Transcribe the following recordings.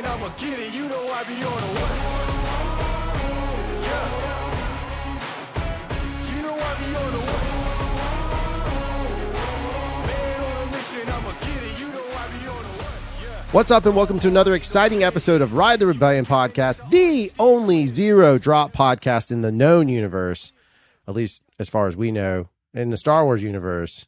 mission, I'ma get it. You know I be on a what? Yeah. You know I be on a what? Man on a mission, I'ma get it. You know I be on a what? Yeah. What's up, and welcome to another exciting episode of Ride the Rebellion podcast, the only zero drop podcast in the known universe, at least as far as we know. In the Star Wars universe,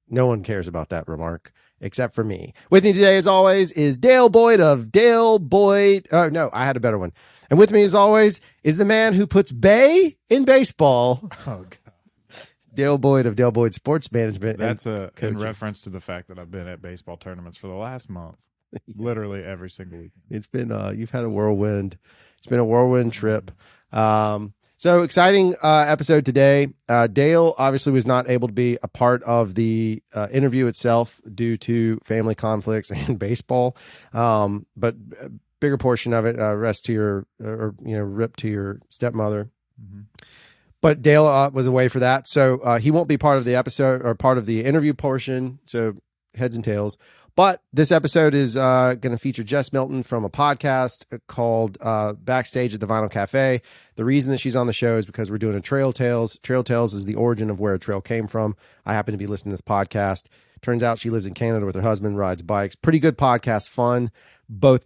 no one cares about that remark except for me. With me today, as always, is Dale Boyd of Dale Boyd. Oh, no, I had a better one. And with me, as always, is the man who puts Bay in baseball. Oh, God. Dale Boyd of Dale Boyd Sports Management. That's in reference to the fact that I've been at baseball tournaments for the last month, literally every single week. It's been you've had a whirlwind. It's been a whirlwind trip. So exciting episode today. Dale obviously was not able to be a part of the interview itself due to family conflicts and baseball. But a bigger portion of it rip to your stepmother. Mm-hmm. But Dale was away for that, so he won't be part of the episode or part of the interview portion. So heads and tails. But this episode is going to feature Jess Milton from a podcast called Backstage at the Vinyl Cafe. The reason that she's on the show is because we're doing a Trail Tales. Trail Tales is the origin of where a trail came from. I happen to be listening to this podcast. Turns out she lives in Canada with her husband, rides bikes. Pretty good podcast, fun. Both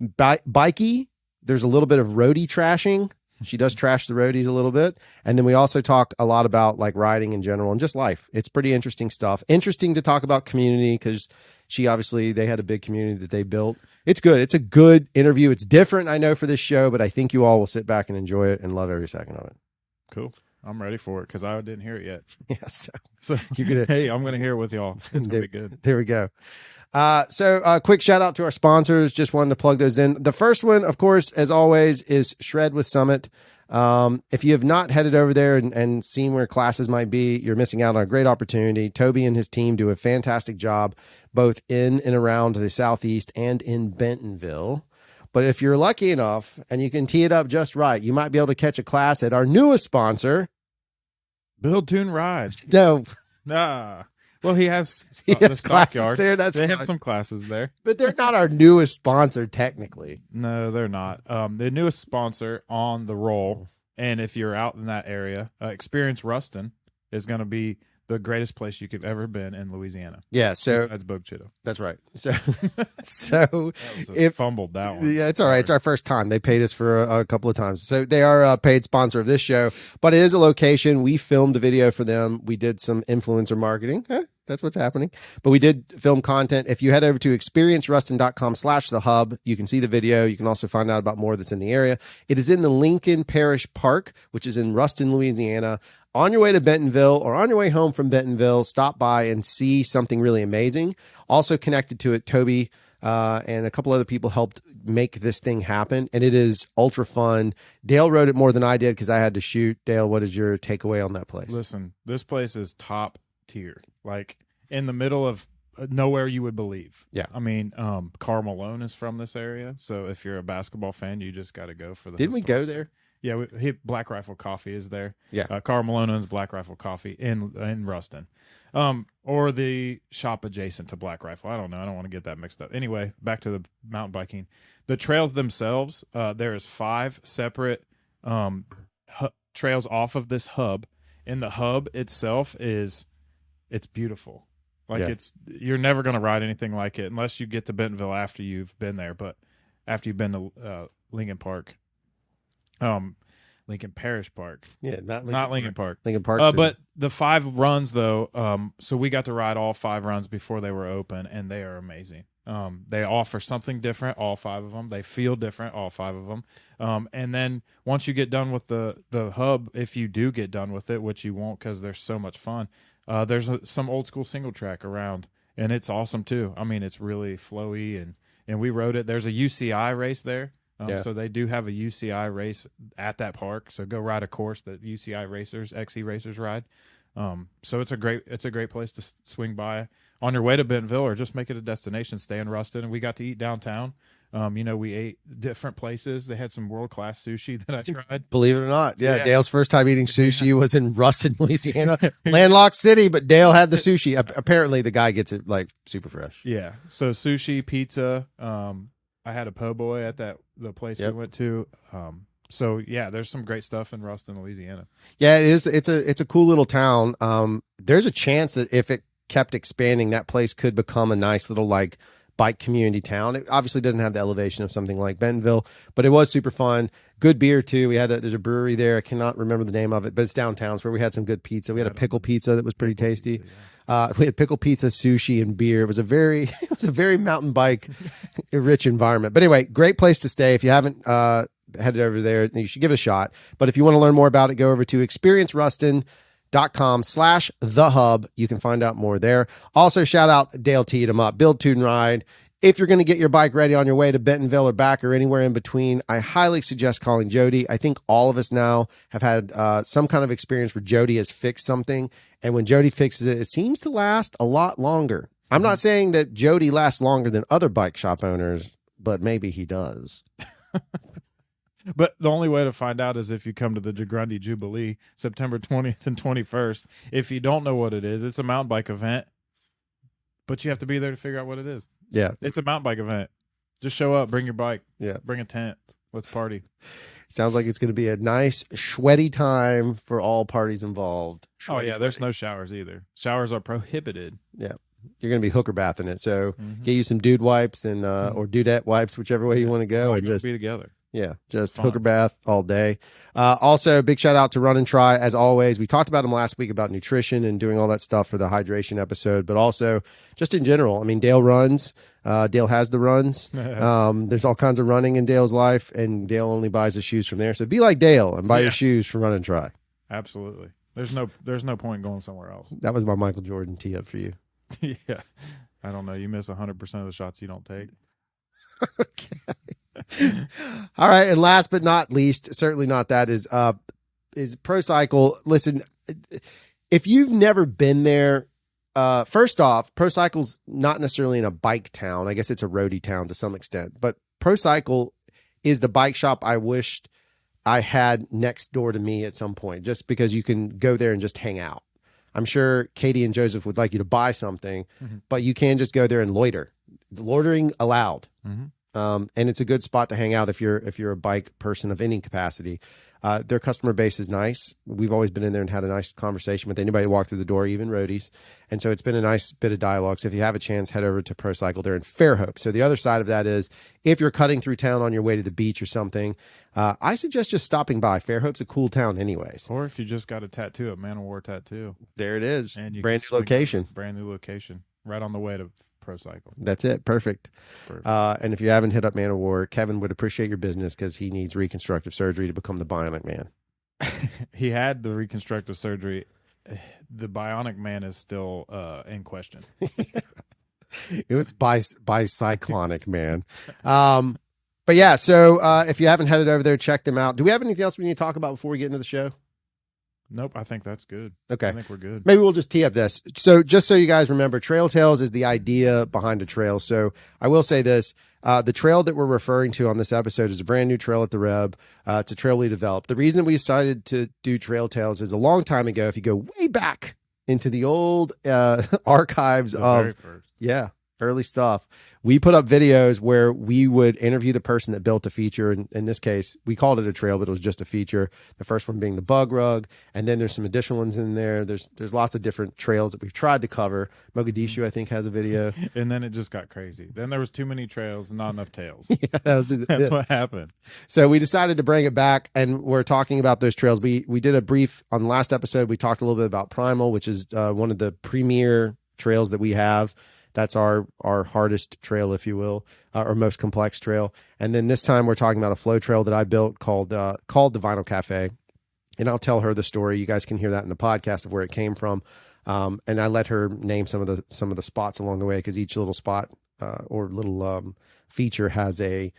bikey. There's a little bit of roadie trashing. She does trash the roadies a little bit. And then we also talk a lot about like riding in general and just life. It's pretty interesting stuff. Interesting to talk about community because they had a big community that they built. It's good. It's a good interview. It's different, I know, for this show, but I think you all will sit back and enjoy it and love every second of it. Cool. I'm ready for it because I didn't hear it yet. Yeah. So you're gonna. Hey, I'm gonna hear it with y'all. It's gonna be good. There we go. So quick shout out to our sponsors. Just wanted to plug those in. The first one, of course, as always, is Shred with Summit. If you have not headed over there and seen where classes might be, you're missing out on a great opportunity. Toby and his team do a fantastic job, both in and around the Southeast and in Bentonville. But if you're lucky enough and you can tee it up just right, you might be able to catch a class at our newest sponsor, Build, Tune, Ride. No. Nah. Well, he has He the has stockyard. classes there. That's they fine. have some classes there. But they're not our newest sponsor, technically. No, they're not. The newest sponsor on the roll, and if you're out in that area, Experience Ruston is going to be the greatest place you could ever been in Louisiana. Yeah, so That's Bogue Chitto. that's right. So If fumbled that one. yeah, it's all right. It's our first time. They paid us for a couple of times. So they are a paid sponsor of this show, but it is a location. We filmed a video for them. We did some influencer marketing. That's what's happening. But we did film content. If you head over to experienceruston.com/thehub, you can see the video. You can also find out about more that's in the area. It is in the Lincoln Parish Park, which is in Ruston, Louisiana. On your way to Bentonville or on your way home from Bentonville, stop by and see something really amazing. Also connected to it, Toby and a couple other people helped make this thing happen, and it is ultra fun. Dale wrote it more than I did because I had to shoot. Dale, what is your takeaway on that place? Listen, this place is top tier, like in the middle of nowhere you would believe. Yeah. I mean, Karl Malone is from this area, so if you're a basketball fan, you just got to go for the Didn't we go historic- there? Yeah, Black Rifle Coffee is there. Yeah. Karl Malone owns Black Rifle Coffee in Ruston. Or the shop adjacent to Black Rifle. I don't know. I don't want to get that mixed up. Anyway, back to the mountain biking. The trails themselves, there is 5 separate trails off of this hub. And the hub itself it's beautiful. You're never going to ride anything like it unless you get to Bentonville after you've been there. But after you've been to Lincoln Park, Lincoln Parish Park. Yeah, not Lincoln Park. Lincoln Park. But the 5 runs though, so we got to ride all 5 runs before they were open, and they are amazing. They offer something different, all 5 of them. They feel different, all 5 of them. And then once you get done with the hub, if you do get done with it, which you won't because there's so much fun, there's some old school single track around, and it's awesome too. I mean, it's really flowy, and we rode it. There's a UCI race there. So they do have a UCI race at that park. So go ride a course that UCI racers, XE racers ride. So it's a great place to swing by on your way to Bentonville, or just make it a destination. Stay in Ruston, and we got to eat downtown. We ate different places. They had some world-class sushi that I tried. Believe it or not. Yeah. Dale's first time eating sushi was in Ruston, Louisiana. Landlocked city, but Dale had the sushi. Apparently the guy gets it like super fresh. Yeah. So sushi, pizza, I had a po' boy at the place we went to. So yeah, there's some great stuff in Ruston, Louisiana. Yeah, it is. It's a cool little town. There's a chance that if it kept expanding, that place could become a nice little like bike community town. It obviously doesn't have the elevation of something like Bentonville, but it was super fun. Good beer too. There's a brewery there. I cannot remember the name of it, but it's downtown. It's where we had some good pizza. We had a pickle pizza that was pretty tasty. Pizza, yeah. We had pickle pizza, sushi, and beer. It was a very mountain bike rich environment. But anyway, great place to stay. If you haven't headed over there, you should give it a shot. But if you want to learn more about it, go over to experienceruston.com/thehub. You can find out more there. Also, shout out Dale teed him up. Build, Tune, Ride. If you're going to get your bike ready on your way to Bentonville or back or anywhere in between, I highly suggest calling Jody. I think all of us now have had some kind of experience where Jody has fixed something. And when Jody fixes it, it seems to last a lot longer. I'm not saying that Jody lasts longer than other bike shop owners, but maybe he does. But the only way to find out is if you come to the Jagrundy Jubilee, September 20th and 21st. If you don't know what it is, it's a mountain bike event, but you have to be there to figure out what it is. Yeah. It's a mountain bike event. Just show up, bring your bike. Yeah. Bring a tent. Let's party. Sounds like it's going to be a nice, sweaty time for all parties involved. Oh, yeah. There's no showers either. Showers are prohibited. Yeah. You're going to be hooker bathing it. So get you some dude wipes and or dudette wipes, whichever way you want to go. And just be together. Yeah, just hooker bath all day. Also, big shout out to Run and Try. As always, we talked about them last week about nutrition and doing all that stuff for the hydration episode, but also just in general. I mean, Dale runs. Dale has the runs. There's all kinds of running in Dale's life, and Dale only buys his shoes from there. So be like Dale and buy your shoes from Run and Try. Absolutely. There's no point going somewhere else. That was my Michael Jordan tee up for you. Yeah. I don't know. You miss 100% of the shots you don't take. Okay. All right, and last but not least, certainly not that, is Pro Cycle. Listen, if you've never been there, first off, Pro Cycle's not necessarily in a bike town. I guess it's a roadie town to some extent, but Pro Cycle is the bike shop I wished I had next door to me at some point, just because you can go there and just hang out. I'm sure Katie and Joseph would like you to buy something, but you can just go there and loiter. Loitering allowed. And it's a good spot to hang out if you're a bike person of any capacity. Their customer base is nice. We've always been in there and had a nice conversation with anybody who walked through the door, even roadies. And so it's been a nice bit of dialogue. So if you have a chance, head over to Pro Cycle. They're in Fairhope. So the other side of that is if you're cutting through town on your way to the beach or something, I suggest just stopping by. Fairhope's a cool town anyways. Or if you just got a tattoo, a Man of War tattoo. There it is. And you brand new location. Brand new location. Right on the way to Pro Cycle. That's it. Perfect. And if you haven't hit up Man of War, Kevin would appreciate your business because he needs reconstructive surgery to become the Bionic Man. He had the reconstructive surgery. The Bionic Man is still in question. It was by Cyclonic Man. But yeah, so if you haven't headed over there, check them out. Do we have anything else we need to talk about before we get into the show? Nope, I think that's good. Okay. I think we're good. Maybe we'll just tee up this. So just so you guys remember, Trail Tales is the idea behind a trail. So I will say this. The trail that we're referring to on this episode is a brand new trail at the Reb. It's a trail we developed. The reason we decided to do Trail Tales is a long time ago, if you go way back into the old archives of early stuff, we put up videos where we would interview the person that built a feature. And in this case, we called it a trail, but it was just a feature. The first one being the Bug Rug. And then there's some additional ones in there. There's lots of different trails that we've tried to cover. Mogadishu, I think, has a video. And then it just got crazy. Then there was too many trails and not enough tails. That's what happened. So we decided to bring it back, and we're talking about those trails. We did a brief on the last episode. We talked a little bit about Primal, which is one of the premier trails that we have. That's our hardest trail, if you will, or most complex trail. And then this time we're talking about a flow trail that I built called the Vinyl Cafe. And I'll tell her the story. You guys can hear that in the podcast of where it came from. And I let her name some of the spots along the way, because each little spot or little feature has a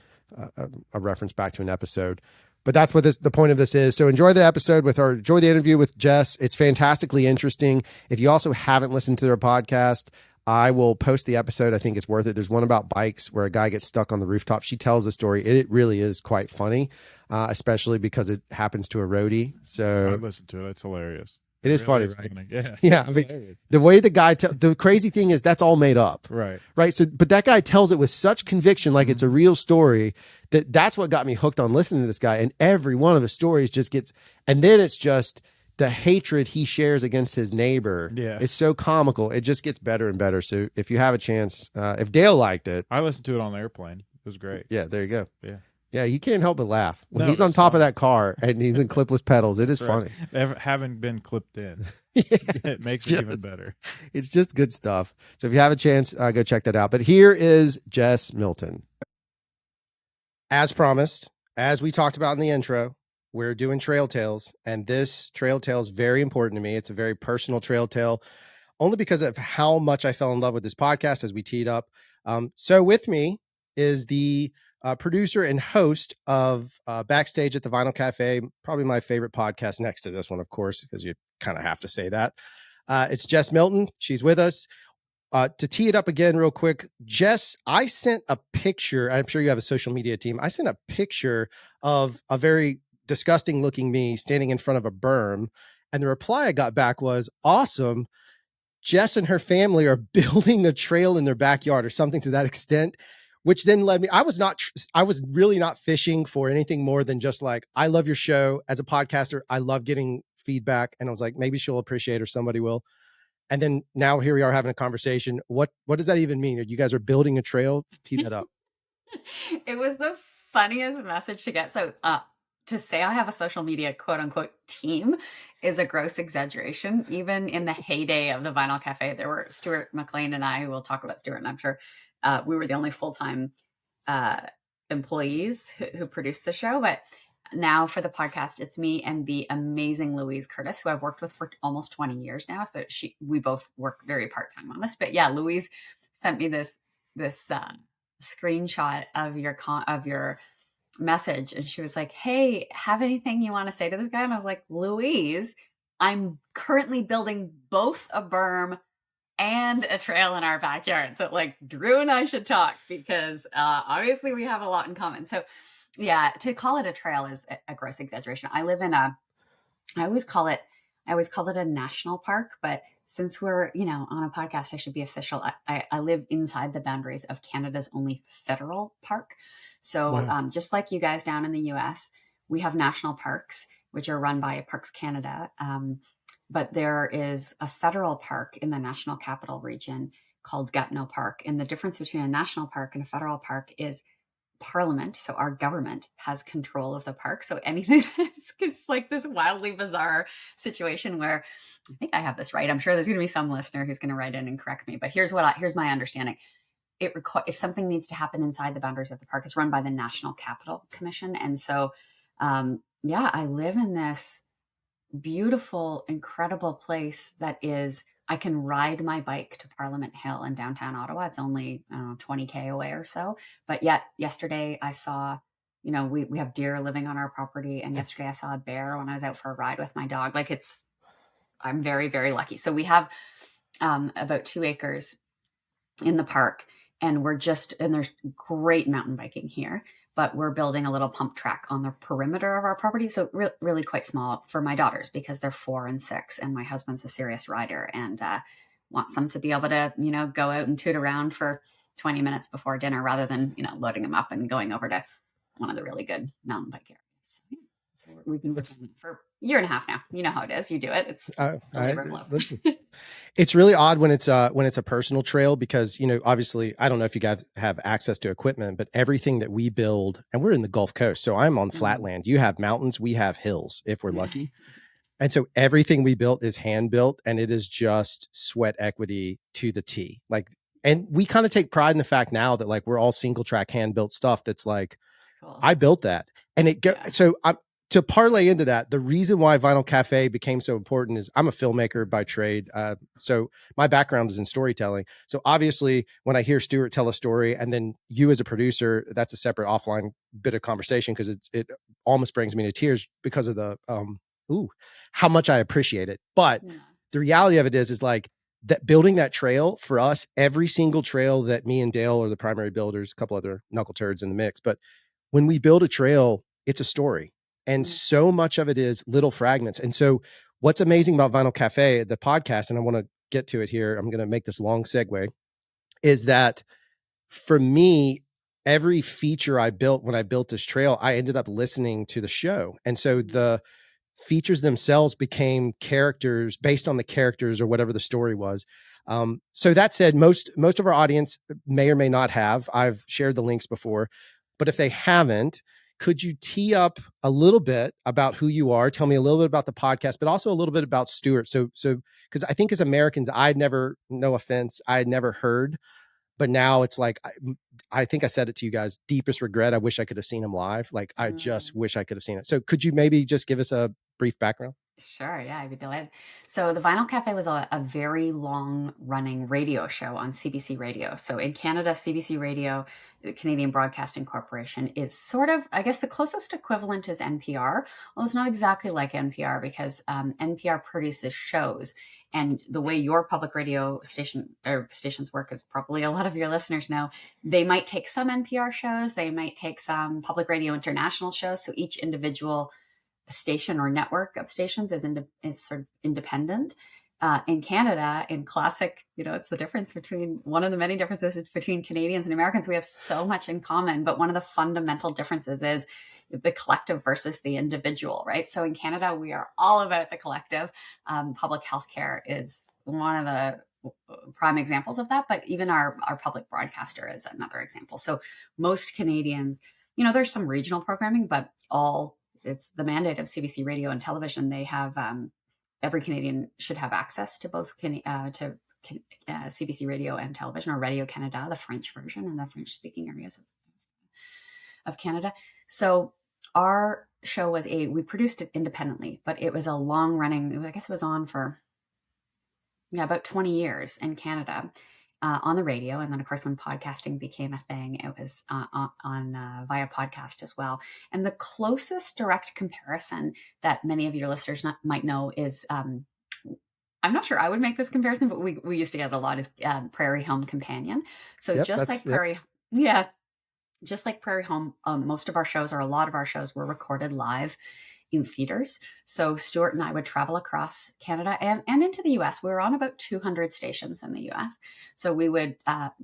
reference back to an episode. But that's what the point of this is. So enjoy the episode enjoy the interview with Jess. It's fantastically interesting. If you also haven't listened to their podcast, I will post the episode. I think it's worth it. There's one about bikes where a guy gets stuck on the rooftop. She tells the story. It really is quite funny, especially because it happens to a roadie. So I listened to it. It's hilarious. It is funny, really right? funny. Yeah. Yeah, I mean, the way the guy the crazy thing is that's all made up, Right. right? So, but that guy tells it with such conviction, like it's a real story. That's what got me hooked on listening to this guy. And every one of his stories just gets, and then it's just the hatred he shares against his neighbor. Yeah. It's so comical. It just gets better and better. So, if you have a chance, if Dale liked it, I listened to it on the airplane. It was great. yeah, there you go. Yeah. Yeah, you can't help but laugh when No, he's on it's top of fun. that car and he's in clipless pedals. It is That's right. funny. Having been clipped in, Yeah, it makes it even better. It's just good stuff. So if you have a chance, go check that out. But here is Jess Milton. As promised, as we talked about in the intro, we're doing Trail Tales, and this Trail Tale is very important to me. It's a very personal Trail Tale, only because of how much I fell in love with this podcast as we teed up. So with me is the producer and host of Backstage at the Vinyl Cafe, probably my favorite podcast next to this one, of course, because you kind of have to say that. It's Jess Milton. She's with us. To tee it up again real quick, Jess, I sent a picture. I'm sure you have a social media team. I sent a picture of a very disgusting looking me standing in front of a berm. And the reply I got back was, awesome. Jess and her family are building a trail in their backyard or something to that extent, which then led me, I was really not fishing for anything more than just like, I love your show as a podcaster. I love getting feedback. And I was like, maybe she'll appreciate or somebody will. And then now here we are having a conversation. What does that even mean? You guys are building a trail? Tee that up. It was the funniest message to get. So to say I have a social media quote unquote team is a gross exaggeration. Even in the heyday of the Vinyl Cafe, there were Stuart McLean and I, who will talk about Stuart, and I'm sure we were the only full-time employees who produced the show. But now for the podcast, it's me and the amazing Louise Curtis, who I've worked with for almost 20 years now. So we both work very part-time on this. But yeah, Louise sent me this screenshot of your message, and she was like, hey, have anything you want to say to this guy? And I was like, Louise, I'm currently building both a berm and a trail in our backyard. So like Drew and I should talk, because obviously we have a lot in common. So yeah, to call it a trail is a gross exaggeration. I always call it a national park, but since we're, on a podcast, I should be official. I live inside the boundaries of Canada's only federal park. So Wow. Just like you guys down in the US, we have national parks, which are run by Parks Canada. But there is a federal park in the National Capital Region called Gatineau Park. And the difference between a national park and a federal park is Parliament, so our government, has control of the park. So anything, it's like this wildly bizarre situation where, I think I have this right. I'm sure there's going to be some listener who's going to write in and correct me, but here's my understanding. If something needs to happen inside the boundaries of the park, it's run by the National Capital Commission. And so, I live in this beautiful, incredible place that is, I can ride my bike to Parliament Hill in downtown Ottawa. It's only 20K away or so. But yet yesterday I saw, we have deer living on our property. And yesterday I saw a bear when I was out for a ride with my dog. I'm very, very lucky. So we have about 2 acres in the park, and there's great mountain biking here. But we're building a little pump track on the perimeter of our property. So really quite small for my daughters, because they're 4 and 6, and my husband's a serious rider and wants them to be able to, go out and toot around for 20 minutes before dinner, rather than, loading them up and going over to one of the really good mountain bike areas. So we've been working for a year and a half now. You know how it is. You do it. It's labor of love. Listen, it's really odd when it's a personal trail, because, obviously, I don't know if you guys have access to equipment, but everything that we build, and we're in the Gulf Coast, so I'm on flat land. You have mountains, we have hills, if we're lucky. And so everything we built is hand built, and it is just sweat equity to the T. And we kind of take pride in the fact now that we're all single track hand built stuff. That's like, cool. I built that. And so to parlay into that, the reason why Vinyl Cafe became so important is I'm a filmmaker by trade. So my background is in storytelling. So obviously when I hear Stuart tell a story, and then you as a producer, that's a separate offline bit of conversation, because it almost brings me to tears because of the, how much I appreciate it. But the reality of it is like that building that trail for us, every single trail that me and Dale are the primary builders, a couple other knuckle turds in the mix. But when we build a trail, it's a story. And so much of it is little fragments. And so what's amazing about Vinyl Cafe, the podcast, and I want to get to it here, I'm going to make this long segue, is that for me, every feature I built when I built this trail, I ended up listening to the show. And so the features themselves became characters based on the characters or whatever the story was. So that said, most of our audience may or may not have. I've shared the links before, but if they haven't, could you tee up a little bit about who you are? Tell me a little bit about the podcast, but also a little bit about Stuart. So because I think as Americans, I'd never, no offense, I had never heard, but now it's like, I think I said it to you guys, deepest regret. I wish I could have seen him live. Like, I just wish I could have seen it. So could you maybe just give us a brief background? Sure, yeah, I'd be delighted. So the Vinyl Cafe was a very long running radio show on CBC Radio. So in Canada, CBC Radio, the Canadian Broadcasting Corporation, is sort of, I guess the closest equivalent is NPR. Well, it's not exactly like NPR because NPR produces shows. And the way your public radio station or stations work, is probably a lot of your listeners know, they might take some NPR shows, they might take some Public Radio International shows. So each individual station or network of stations is sort of independent. In Canada, in classic, it's the difference between one of the many differences between Canadians and Americans. We have so much in common, but one of the fundamental differences is the collective versus the individual, right? So in Canada, we are all about the collective. Public healthcare is one of the prime examples of that, but even our public broadcaster is another example. So most Canadians, there's some regional programming, but it's the mandate of CBC Radio and Television. They have every Canadian should have access to both CBC Radio and Television, or Radio Canada, the French version, and the French-speaking areas of Canada. So our show we produced it independently, but it was a long-running. I guess it was on for about 20 years in Canada. On the radio. And then, of course, when podcasting became a thing, it was on via podcast as well. And the closest direct comparison that many of your listeners might know is, I'm not sure I would make this comparison, but we used to get a lot, is Prairie Home Companion. So just like Prairie Home, most of our shows, or a lot of our shows, were recorded live in theaters. So Stuart and I would travel across Canada and into the US. We were on about 200 stations in the US. So we would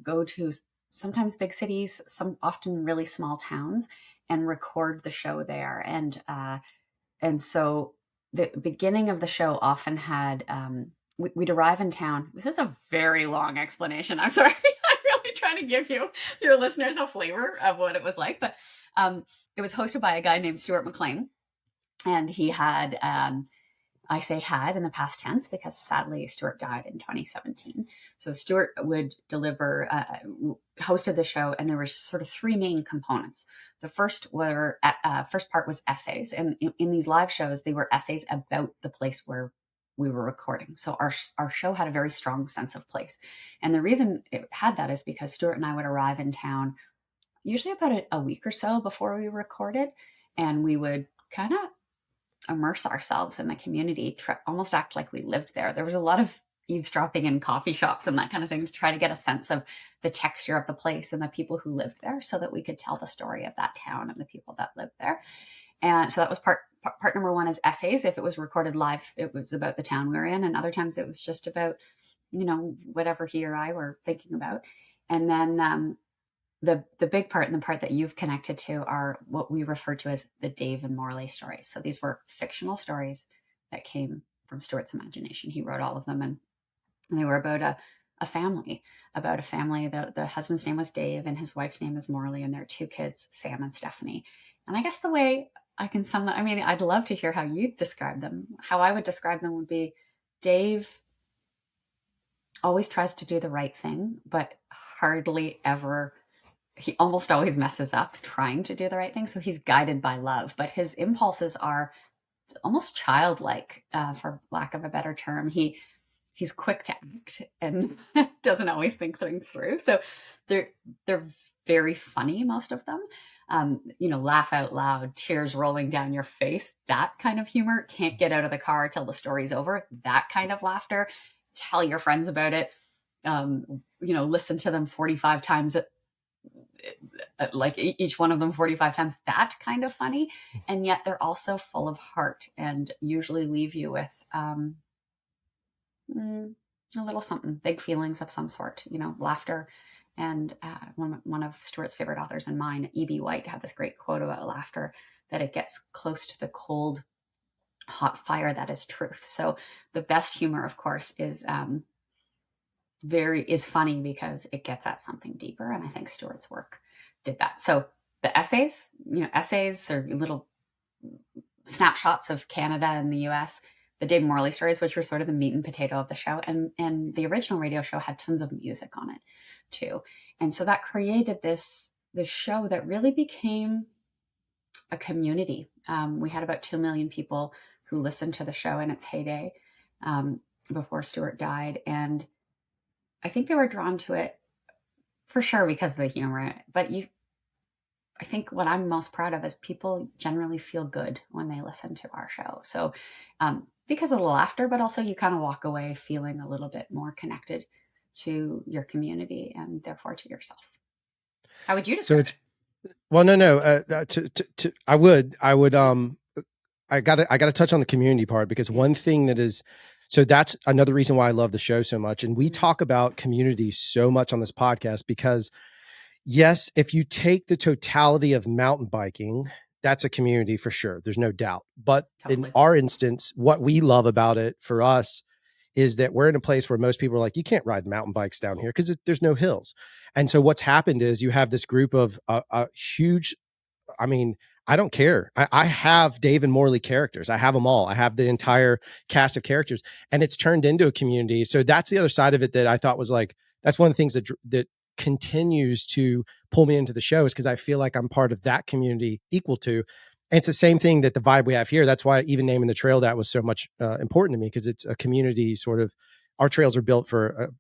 go to sometimes big cities, some often really small towns, and record the show there. And so the beginning of the show often had, we'd arrive in town. This is a very long explanation. I'm sorry. I'm really trying to give your listeners a flavor of what it was like. But it was hosted by a guy named Stuart McLean. And he had, I say had in the past tense because sadly Stuart died in 2017. So Stuart would hosted the show, and there were sort of three main components. The first part was essays. And in these live shows, they were essays about the place where we were recording. So our show had a very strong sense of place. And the reason it had that is because Stuart and I would arrive in town usually about a week or so before we recorded, and we would kind of immerse ourselves in the community, almost act like we lived there. There was a lot of eavesdropping in coffee shops and that kind of thing to try to get a sense of the texture of the place and the people who lived there, so that we could tell the story of that town and the people that lived there. And so that was part number one, is essays. If it was recorded live, it was about the town we were in, and other times it was just about, whatever he or I were thinking about. And then the big part, and the part that you've connected to, are what we refer to as the Dave and Morley stories. So these were fictional stories that came from Stuart's imagination. He wrote all of them, and they were about a family. The husband's name was Dave and his wife's name is Morley, and their two kids, Sam and Stephanie. And I guess the way I can sum them, I'd love to hear how you describe them. How I would describe them would be, Dave always tries to do the right thing, but he almost always messes up trying to do the right thing. So he's guided by love, but his impulses are almost childlike, for lack of a better term. He's quick to act and doesn't always think things through. So they're very funny, most of them. Laugh out loud, tears rolling down your face, that kind of humor. Can't get out of the car till the story's over, that kind of laughter. Tell your friends about it. Listen to them 45 times like each one of them 45 times, that kind of funny. And yet they're also full of heart and usually leave you with a little something, big feelings of some sort, laughter. And one of Stuart's favorite authors and mine, E.B. White, had this great quote about laughter, that it gets close to the cold, hot fire that is truth. So the best humor, of course, is funny because it gets at something deeper. And I think Stuart's work did that. So the essays are little snapshots of Canada and the US, the Dave Morley stories, which were sort of the meat and potato of the show. And the original radio show had tons of music on it too. And so that created this show that really became a community. We had about 2 million people who listened to the show in its heyday before Stuart died. And I think they were drawn to it for sure because of the humor. But I think what I'm most proud of is people generally feel good when they listen to our show. So because of the laughter, but also you kind of walk away feeling a little bit more connected to your community and therefore to yourself. How would you describe it? Well, no. I gotta touch on the community part, because one thing that's another reason why I love the show so much. And we talk about community so much on this podcast because, yes, if you take the totality of mountain biking, that's a community for sure. There's no doubt. But in our instance, what we love about it for us is that we're in a place where most people are like, you can't ride mountain bikes down here because there's no hills. And so what's happened is you have this group of a huge, I don't care. I have Dave and Morley characters. I have them all. I have the entire cast of characters, and it's turned into a community. So that's the other side of it that I thought was like, that's one of the things that continues to pull me into the show, is because I feel like I'm part of that community equal to. And it's the same thing that the vibe we have here. That's why even naming the trail that was so much important to me, because it's a community sort of. Our trails are built for.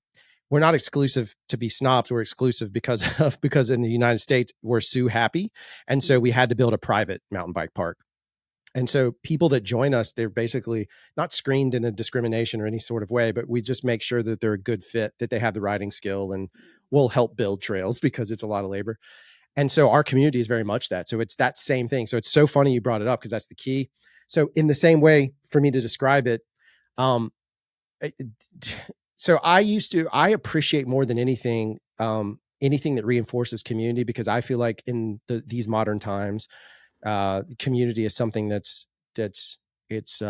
We're not exclusive to be snobs. We're exclusive because in the United States we're Sioux happy, and so we had to build a private mountain bike park. And so people that join us, they're basically not screened in a discrimination or any sort of way, but we just make sure that they're a good fit, that they have the riding skill, and we'll help build trails because it's a lot of labor. And so our community is very much that. So it's that same thing. So it's so funny you brought it up, because that's the key. So in the same way for me to describe it, so I appreciate more than anything, anything that reinforces community, because I feel like in these modern times, community is something that's it's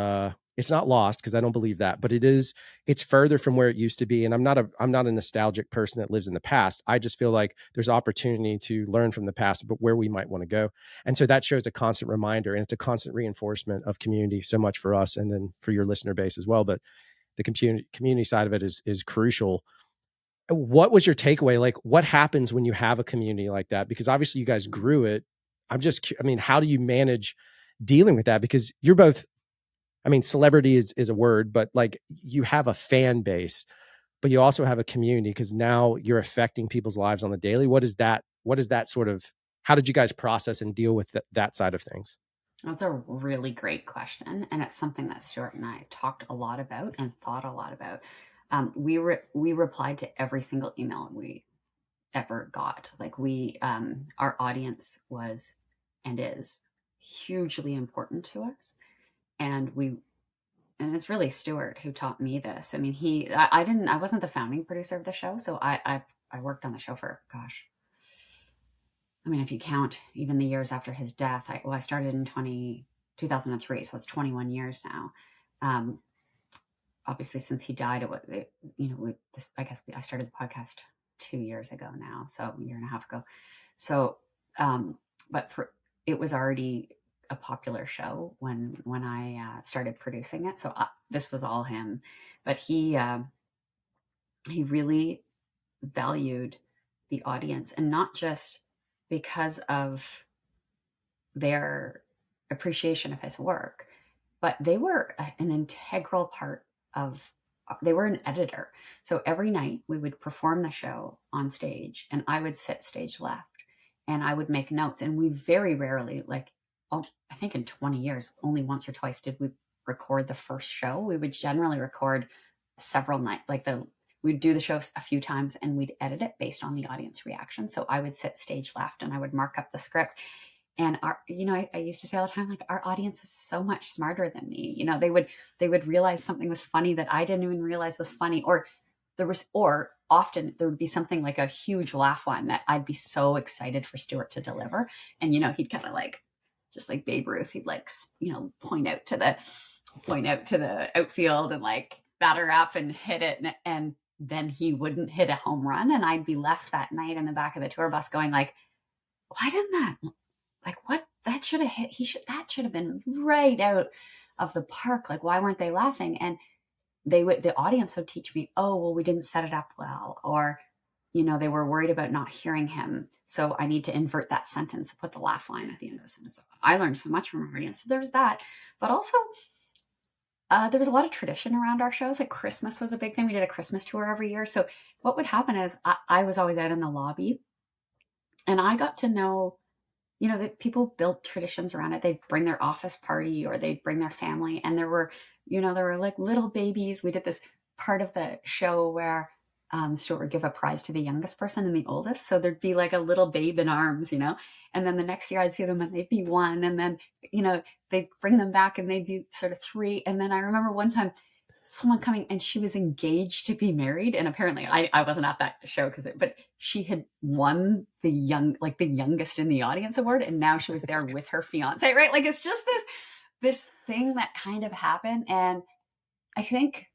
not lost, because I don't believe that, but it's further from where it used to be. And I'm not a nostalgic person that lives in the past. I just feel like there's opportunity to learn from the past, but where we might want to go. And so that shows a constant reminder, and it's a constant reinforcement of community, so much for us and then for your listener base as well. But the community side of it is crucial. What was your takeaway? Like, what happens when you have a community like that? Because obviously you guys grew it. How do you manage dealing with that? Because you're both, celebrity is a word, but like, you have a fan base, but you also have a community, because now you're affecting people's lives on the daily. What is that sort of, how did you guys process and deal with that side of things? That's a really great question. And it's something that Stuart and I talked a lot about and thought a lot about. We replied to every single email we ever got. Like our audience was and is hugely important to us. And it's really Stuart who taught me this. I mean, I wasn't the founding producer of the show. So I worked on the show for, gosh, if you count even the years after his death, I started in 2003, so it's 21 years now. Obviously, since he died, I guess I started the podcast 2 years ago now, so a year and a half ago. So, but it was already a popular show when I started producing it. So this was all him, but he really valued the audience, and not just because of their appreciation of his work, but they were an integral part of, they were an editor. So every night we would perform the show on stage, and I would sit stage left, and I would make notes. And we very rarely, I think in 20 years, only once or twice did we record the first show. We would generally record several nights, we we'd do the show a few times and we'd edit it based on the audience reaction. So I would sit stage left and I would mark up the script. And I used to say all the time, like, our audience is so much smarter than me. They would realize something was funny that I didn't even realize was funny, or often there would be something like a huge laugh line that I'd be so excited for Stuart to deliver. And, he'd kind of like, just like Babe Ruth, he'd like, point out to the outfield and like batter up and hit it. And then he wouldn't hit a home run. And I'd be left that night in the back of the tour bus going like, why didn't that, like, what, that should have hit, that should have been right out of the park. Like, why weren't they laughing? And the audience would teach me, oh, well, we didn't set it up well. Or, they were worried about not hearing him. So I need to invert that sentence, put the laugh line at the end of the sentence. I learned so much from our audience. So there's that. But also, there was a lot of tradition around our shows. Like Christmas was a big thing. We did a Christmas tour every year. So what would happen is I was always out in the lobby, and I got to know, that people built traditions around it. They'd bring their office party or they'd bring their family. And there were like little babies. We did this part of the show where Stuart would give a prize to the youngest person and the oldest. So there'd be like a little babe in arms, and then the next year I'd see them and they'd be 1. And then, they'd bring them back and they'd be sort of 3. And then I remember one time someone coming and she was engaged to be married. And apparently I wasn't at that show but she had won the youngest in the audience award. And now she was there with her fiance, right? Like, it's just this thing that kind of happened. And I think,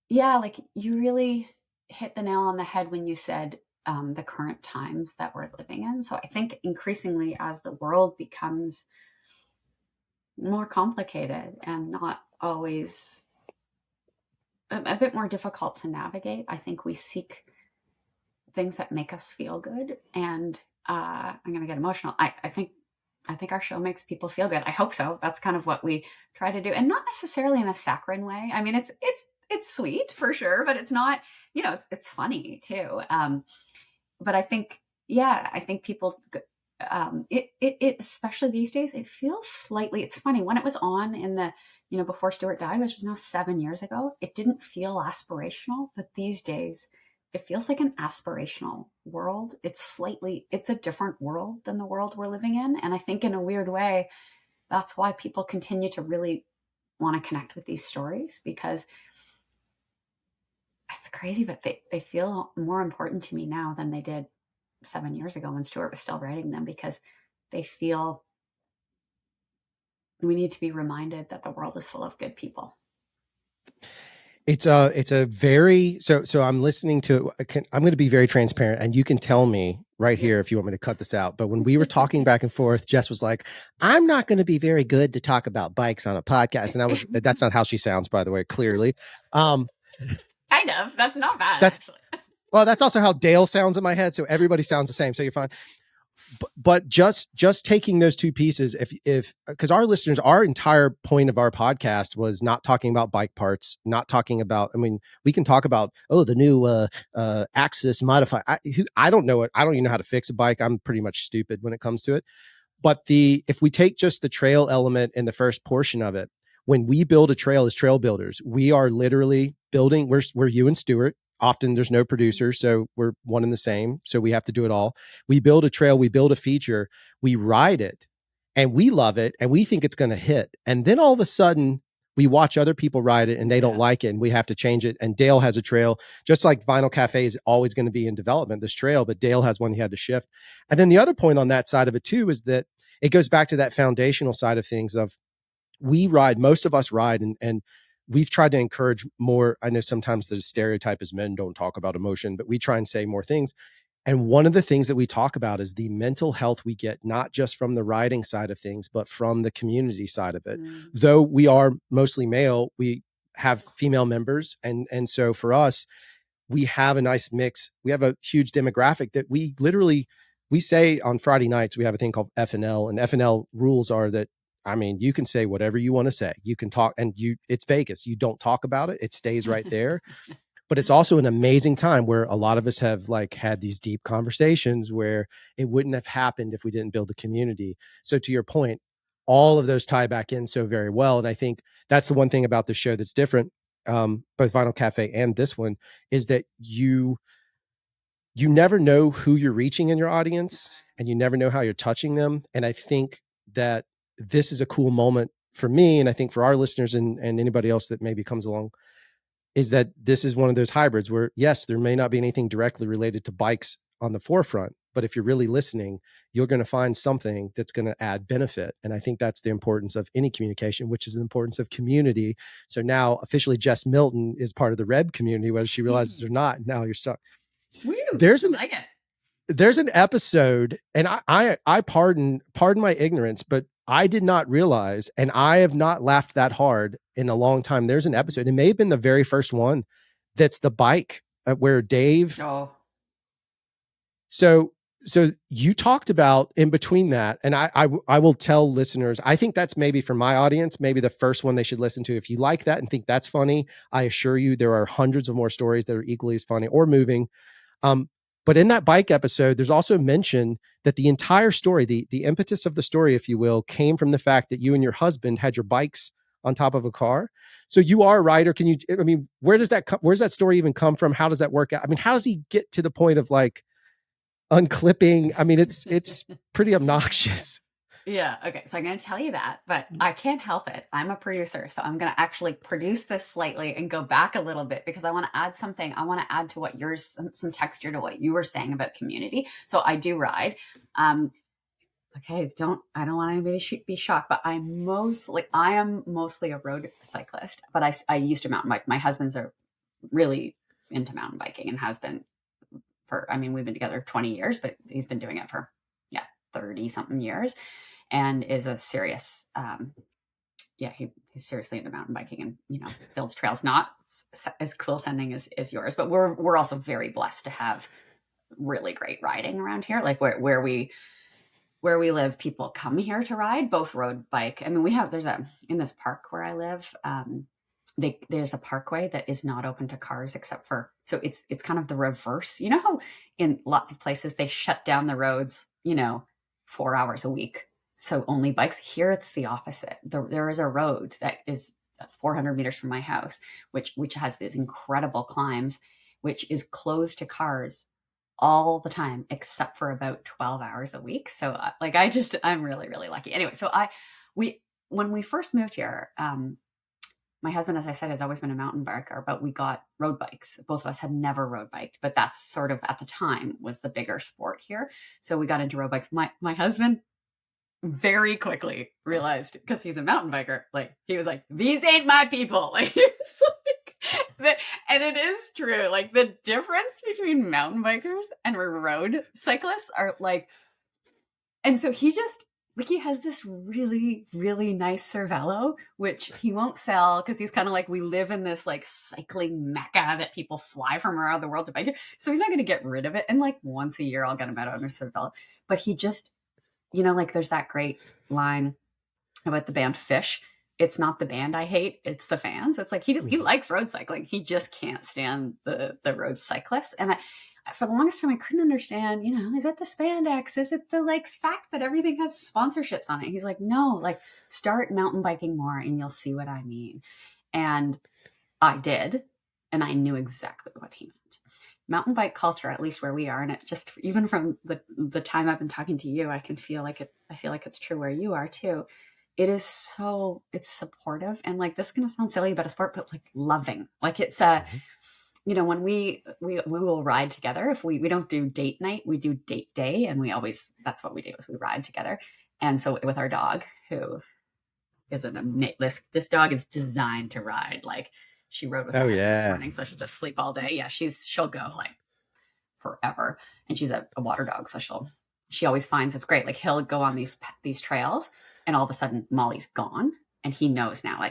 yeah, like you really hit the nail on the head when you said the current times that we're living in. So I think increasingly as the world becomes more complicated and not always a bit more difficult to navigate, I think we seek things that make us feel good. And I'm going to get emotional. I think our show makes people feel good. I hope so. That's kind of what we try to do, and not necessarily in a saccharine way. I mean, it's sweet for sure, but it's not, it's funny too. But I think people, it especially these days, it feels slightly, it's funny when it was on in the, before Stuart died, which was now 7 years ago, it didn't feel aspirational, but these days it feels like an aspirational world. It's a different world than the world we're living in. And I think in a weird way, that's why people continue to really want to connect with these stories, because it's crazy, but they feel more important to me now than they did 7 years ago when Stuart was still writing them, because they feel we need to be reminded that the world is full of good people. It's a very, so I'm listening to, I'm going to be very transparent, and you can tell me right here if you want me to cut this out. But when we were talking back and forth, Jess was like, I'm not going to be very good to talk about bikes on a podcast. And that's not how she sounds, by the way, clearly. Kind of, that's not bad. Actually. Well, that's also how Dale sounds in my head. So everybody sounds the same. So you're fine. But just taking those two pieces, because our listeners, our entire point of our podcast was not talking about bike parts, not talking about, I mean, we can talk about, the new Axis modified. I don't know it. I don't even know how to fix a bike. I'm pretty much stupid when it comes to it. But if we take just the trail element in the first portion of it, when we build a trail as trail builders, we are literally building, we're you and Stuart. Often there's no producer, so we're one and the same. So we have to do it all. We build a trail, we build a feature, we ride it, and we love it, and we think it's going to hit. And then all of a sudden, we watch other people ride it, and they don't like it, and we have to change it. And Dale has a trail, just like Vinyl Cafe is always going to be in development, this trail, but Dale has one he had to shift. And then the other point on that side of it too is that it goes back to that foundational side of things of most of us ride, and we've tried to encourage more. I know sometimes the stereotype is men don't talk about emotion, but we try and say more things. And one of the things that we talk about is the mental health we get, not just from the riding side of things, but from the community side of it. Though we are mostly male, we have female members. And so for us, we have a nice mix. We have a huge demographic that we say on Friday nights, we have a thing called FNL, and FNL rules are that, I mean, you can say whatever you want to say. You can talk, and it's Vegas. You don't talk about it. It stays right there. But it's also an amazing time where a lot of us have had these deep conversations where it wouldn't have happened if we didn't build a community. So to your point, all of those tie back in so very well. And I think that's the one thing about the show that's different. both Vinyl Cafe and this one, is that you never know who you're reaching in your audience, and you never know how you're touching them. And I think that this is a cool moment for me, and I think for our listeners and anybody else that maybe comes along, is that this is one of those hybrids where, yes, there may not be anything directly related to bikes on the forefront, but if you're really listening, you're going to find something that's going to add benefit. And I think that's the importance of any communication, which is the importance of community. So now officially Jess Milton is part of the Reb community, whether she realizes it or not. Now you're stuck. Woo, There's I like it. There's an episode, and I pardon my ignorance, but I did not realize, and I have not laughed that hard in a long time. There's an episode, it may have been the very first one, that's the bike where Dave. Oh. So you talked about in between that, and I will tell listeners, I think that's maybe for my audience, maybe the first one they should listen to. If you like that and think that's funny, I assure you there are hundreds of more stories that are equally as funny or moving. But in that bike episode, there's also mention that the entire story, the impetus of the story, if you will, came from the fact that you and your husband had your bikes on top of a car. So you are a rider. Where does that story even come from? How does that work out? I mean, how does he get to the point of like unclipping? I mean, it's pretty obnoxious. Yeah. Okay. So I'm going to tell you that, but I can't help it. I'm a producer. So I'm going to actually produce this slightly and go back a little bit because I want to add something. I want to add to what some texture to what you were saying about community. So I do ride. Okay. I don't want anybody to be shocked, but I am mostly a road cyclist, but I used to mountain bike. My husband's really into mountain biking and has been we've been together 20 years, but he's been doing it for 30 something years. And is a serious, he's seriously into mountain biking and, builds trails, not as cool sounding as yours, but we're also very blessed to have really great riding around here. Like where we live, people come here to ride, both road bike. I mean, in this park where I live, there's a parkway that is not open to cars so it's kind of the reverse. You know how in lots of places they shut down the roads, 4 hours a week. So only bikes. Here it's the opposite. There is a road that is 400 meters from my house, which has these incredible climbs, which is closed to cars all the time, except for about 12 hours a week. So I'm really, really lucky. Anyway, so when we first moved here, my husband, as I said, has always been a mountain biker, but we got road bikes. Both of us had never road biked, but that's sort of at the time was the bigger sport here. So we got into road bikes. My husband very quickly realized, because he's a mountain biker, like he was like, these ain't my people. Like, it's like and it is true. Like the difference between mountain bikers and road cyclists are like, and so he has this really, really nice Cervelo, which he won't sell because he's kind of like, we live in this like cycling mecca that people fly from around the world to bike here. So he's not going to get rid of it. And like once a year, I'll get him out on a Cervelo. But he just, like there's that great line about the band Fish. It's not the band I hate, it's the fans. It's like he likes road cycling. He just can't stand the road cyclists. And for the longest time, I couldn't understand, is it the spandex? Is it the fact that everything has sponsorships on it? He's like, no, start mountain biking more and you'll see what I mean. And I did. And I knew exactly what he meant. Mountain bike culture, at least where we are. And it's just, even from the time I've been talking to you, I feel like it's true where you are too. It's supportive. And this is going to sound silly about a sport, but loving, it's when we will ride together. If we don't do date night, we do date day. And that's what we do, is we ride together. And so with our dog, who is this dog is designed to ride. She rode with us this morning, so she'll just sleep all day. Yeah. She'll go forever. And she's a water dog. So she always finds it's great. He'll go on these trails and all of a sudden Molly's gone. And he knows now,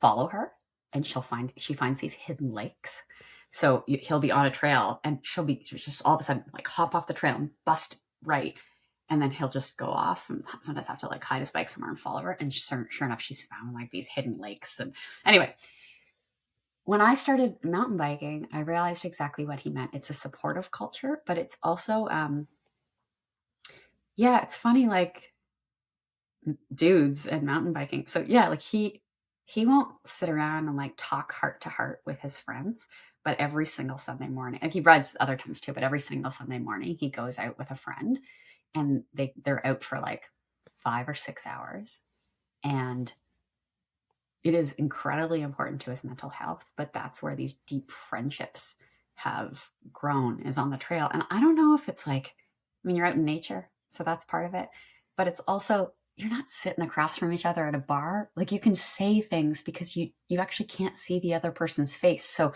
follow her. And she finds these hidden lakes. So he'll be on a trail and she'll be just all of a sudden hop off the trail and bust right. And then he'll just go off and sometimes have to hide his bike somewhere and follow her. And sure enough, she's found these hidden lakes. And anyway, when I started mountain biking, I realized exactly what he meant. It's a supportive culture, but it's also, it's funny, dudes and mountain biking. So yeah, he won't sit around and like talk heart to heart with his friends, but every single Sunday morning, like he rides other times too, but every single Sunday morning he goes out with a friend and they're out for like 5 or 6 hours. And it is incredibly important to his mental health, but that's where these deep friendships have grown, is on the trail. And I don't know if it's like, I mean, you're out in nature, so that's part of it, but it's also, you're not sitting across from each other at a bar. Like you can say things because you actually can't see the other person's face. So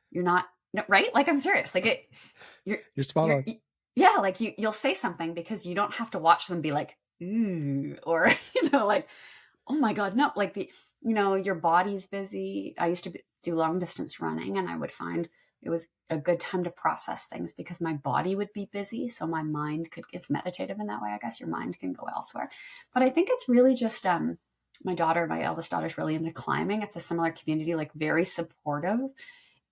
you're not, no, right? Like I'm serious. Like you're spot on. Yeah, like you'll say something because you don't have to watch them be like, ooh, or like, oh my God, no, like your body's busy. I used to do long distance running, and I would find it was a good time to process things because my body would be busy. So my mind it's meditative in that way. I guess your mind can go elsewhere. But I think it's really just, my eldest daughter's really into climbing. It's a similar community, like very supportive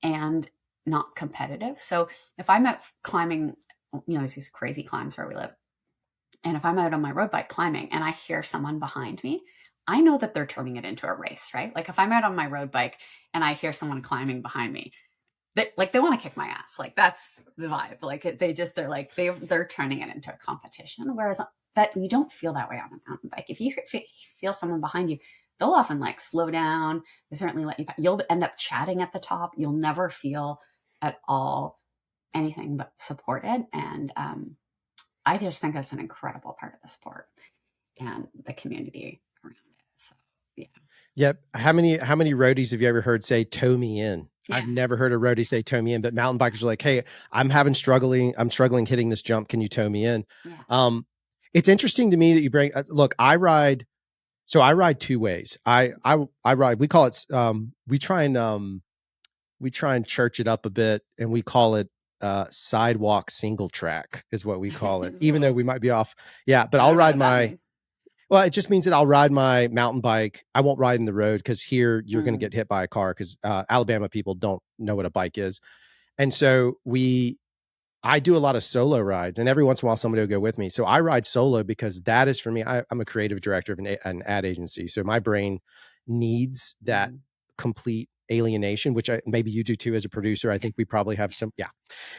and not competitive. So if I'm out climbing, there's these crazy climbs where we live. And if I'm out on my road bike climbing and I hear someone behind me, I know that they're turning it into a race, right? Like if I'm out on my road bike and I hear someone climbing behind me, they want to kick my ass. Like that's the vibe. Like they're turning it into a competition. Whereas that you don't feel that way on a mountain bike. If you feel someone behind you, they'll often like slow down. They certainly let you. You'll end up chatting at the top. You'll never feel at all anything but supported. And I just think that's an incredible part of the sport and the community around it. So yeah. Yep. How many roadies have you ever heard say "tow me in"? Yeah. I've never heard a roadie say "tow me in," but mountain bikers are like, "Hey, I'm struggling hitting this jump. Can you tow me in?" Yeah. It's interesting to me that you bring. Look, I ride two ways. I ride. We call it. We try and church it up a bit, and we call it sidewalk single track is what we call it. Even though we might be off. Yeah, but I'll ride my. Well, it just means that I'll ride my mountain bike. I won't ride in the road because here you're going to get hit by a car because Alabama people don't know what a bike is. And so I do a lot of solo rides, and every once in a while somebody will go with me. So I ride solo because that is for me. I'm a creative director of an ad agency. So my brain needs that complete alienation, which maybe you do too as a producer. I think we probably have some. Yeah.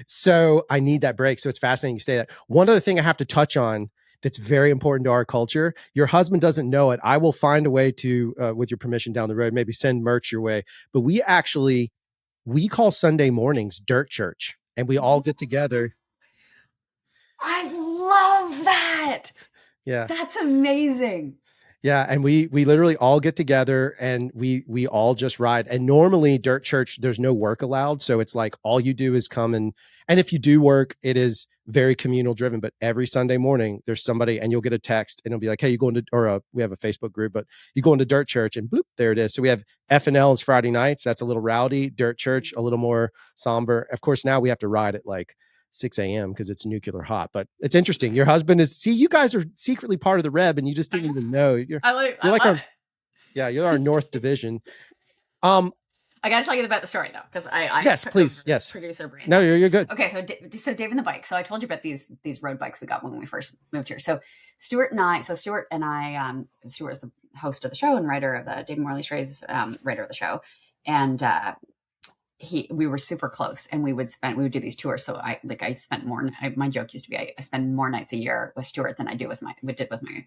So I need that break. So it's fascinating you say that. One other thing I have to touch on that's very important to our culture. Your husband doesn't know it. I will find a way to, with your permission down the road, maybe send merch your way. But we call Sunday mornings Dirt Church, and we all get together. I love that. Yeah. That's amazing. Yeah. And we literally all get together and we all just ride. And normally Dirt Church, there's no work allowed. So it's like all you do is come and if you do work, it is very communal driven. But every Sunday morning there's somebody and you'll get a text and it'll be like, hey, you going to, we have a Facebook group, but you go into Dirt Church and bloop, there it is. So we have F&L is Friday nights. That's a little rowdy. Dirt Church, a little more somber. Of course, now we have to ride at like 6 a.m. because it's nuclear hot, but it's interesting. Your husband you guys are secretly part of the Reb and you just didn't even know. You're like our North Division. I got to tell you about the story though, because yes, please, yes, producer brain. No, you're good. Okay, so Dave and the bike. So I told you about these road bikes we got when we first moved here. So Stuart and I, Stuart is the host of the show and writer of the David Morley Stray's writer of the show, and we were super close, and we would do these tours. So I spent more. My joke used to be I spend more nights a year with Stuart than I do with my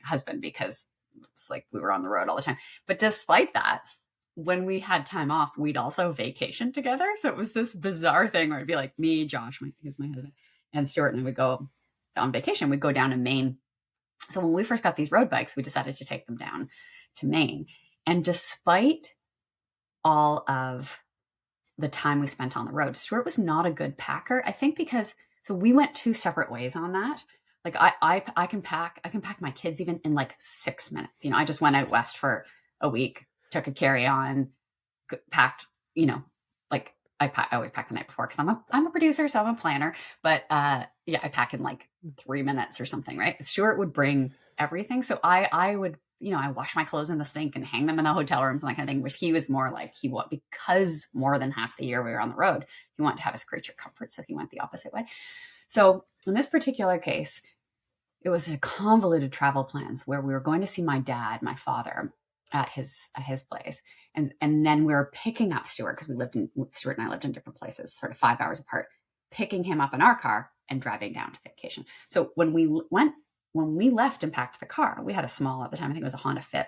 husband because it's like we were on the road all the time. But despite that, when we had time off, we'd also vacation together. So it was this bizarre thing where it'd be like me, Josh, who's my husband, and Stuart, and we'd go on vacation. We'd go down to Maine. So when we first got these road bikes, we decided to take them down to Maine. And despite all of the time we spent on the road, Stuart was not a good packer. I think so we went two separate ways on that. Like I can pack my kids even in like 6 minutes. I just went out west for a week, took a carry-on, packed, like I always pack the night before because I'm a producer, so I'm a planner. But I pack in like 3 minutes or something, right? Stuart would bring everything. So I would, I wash my clothes in the sink and hang them in the hotel rooms and that kind of thing, which he was more like, because more than half the year we were on the road, he wanted to have his creature comfort. So he went the opposite way. So in this particular case, it was a convoluted travel plans where we were going to see my dad, my father, at his place. And then we were picking up Stuart, because Stuart and I lived in different places, sort of 5 hours apart, picking him up in our car and driving down to vacation. So when we left and packed the car, we had a small, at the time, I think it was a Honda Fit.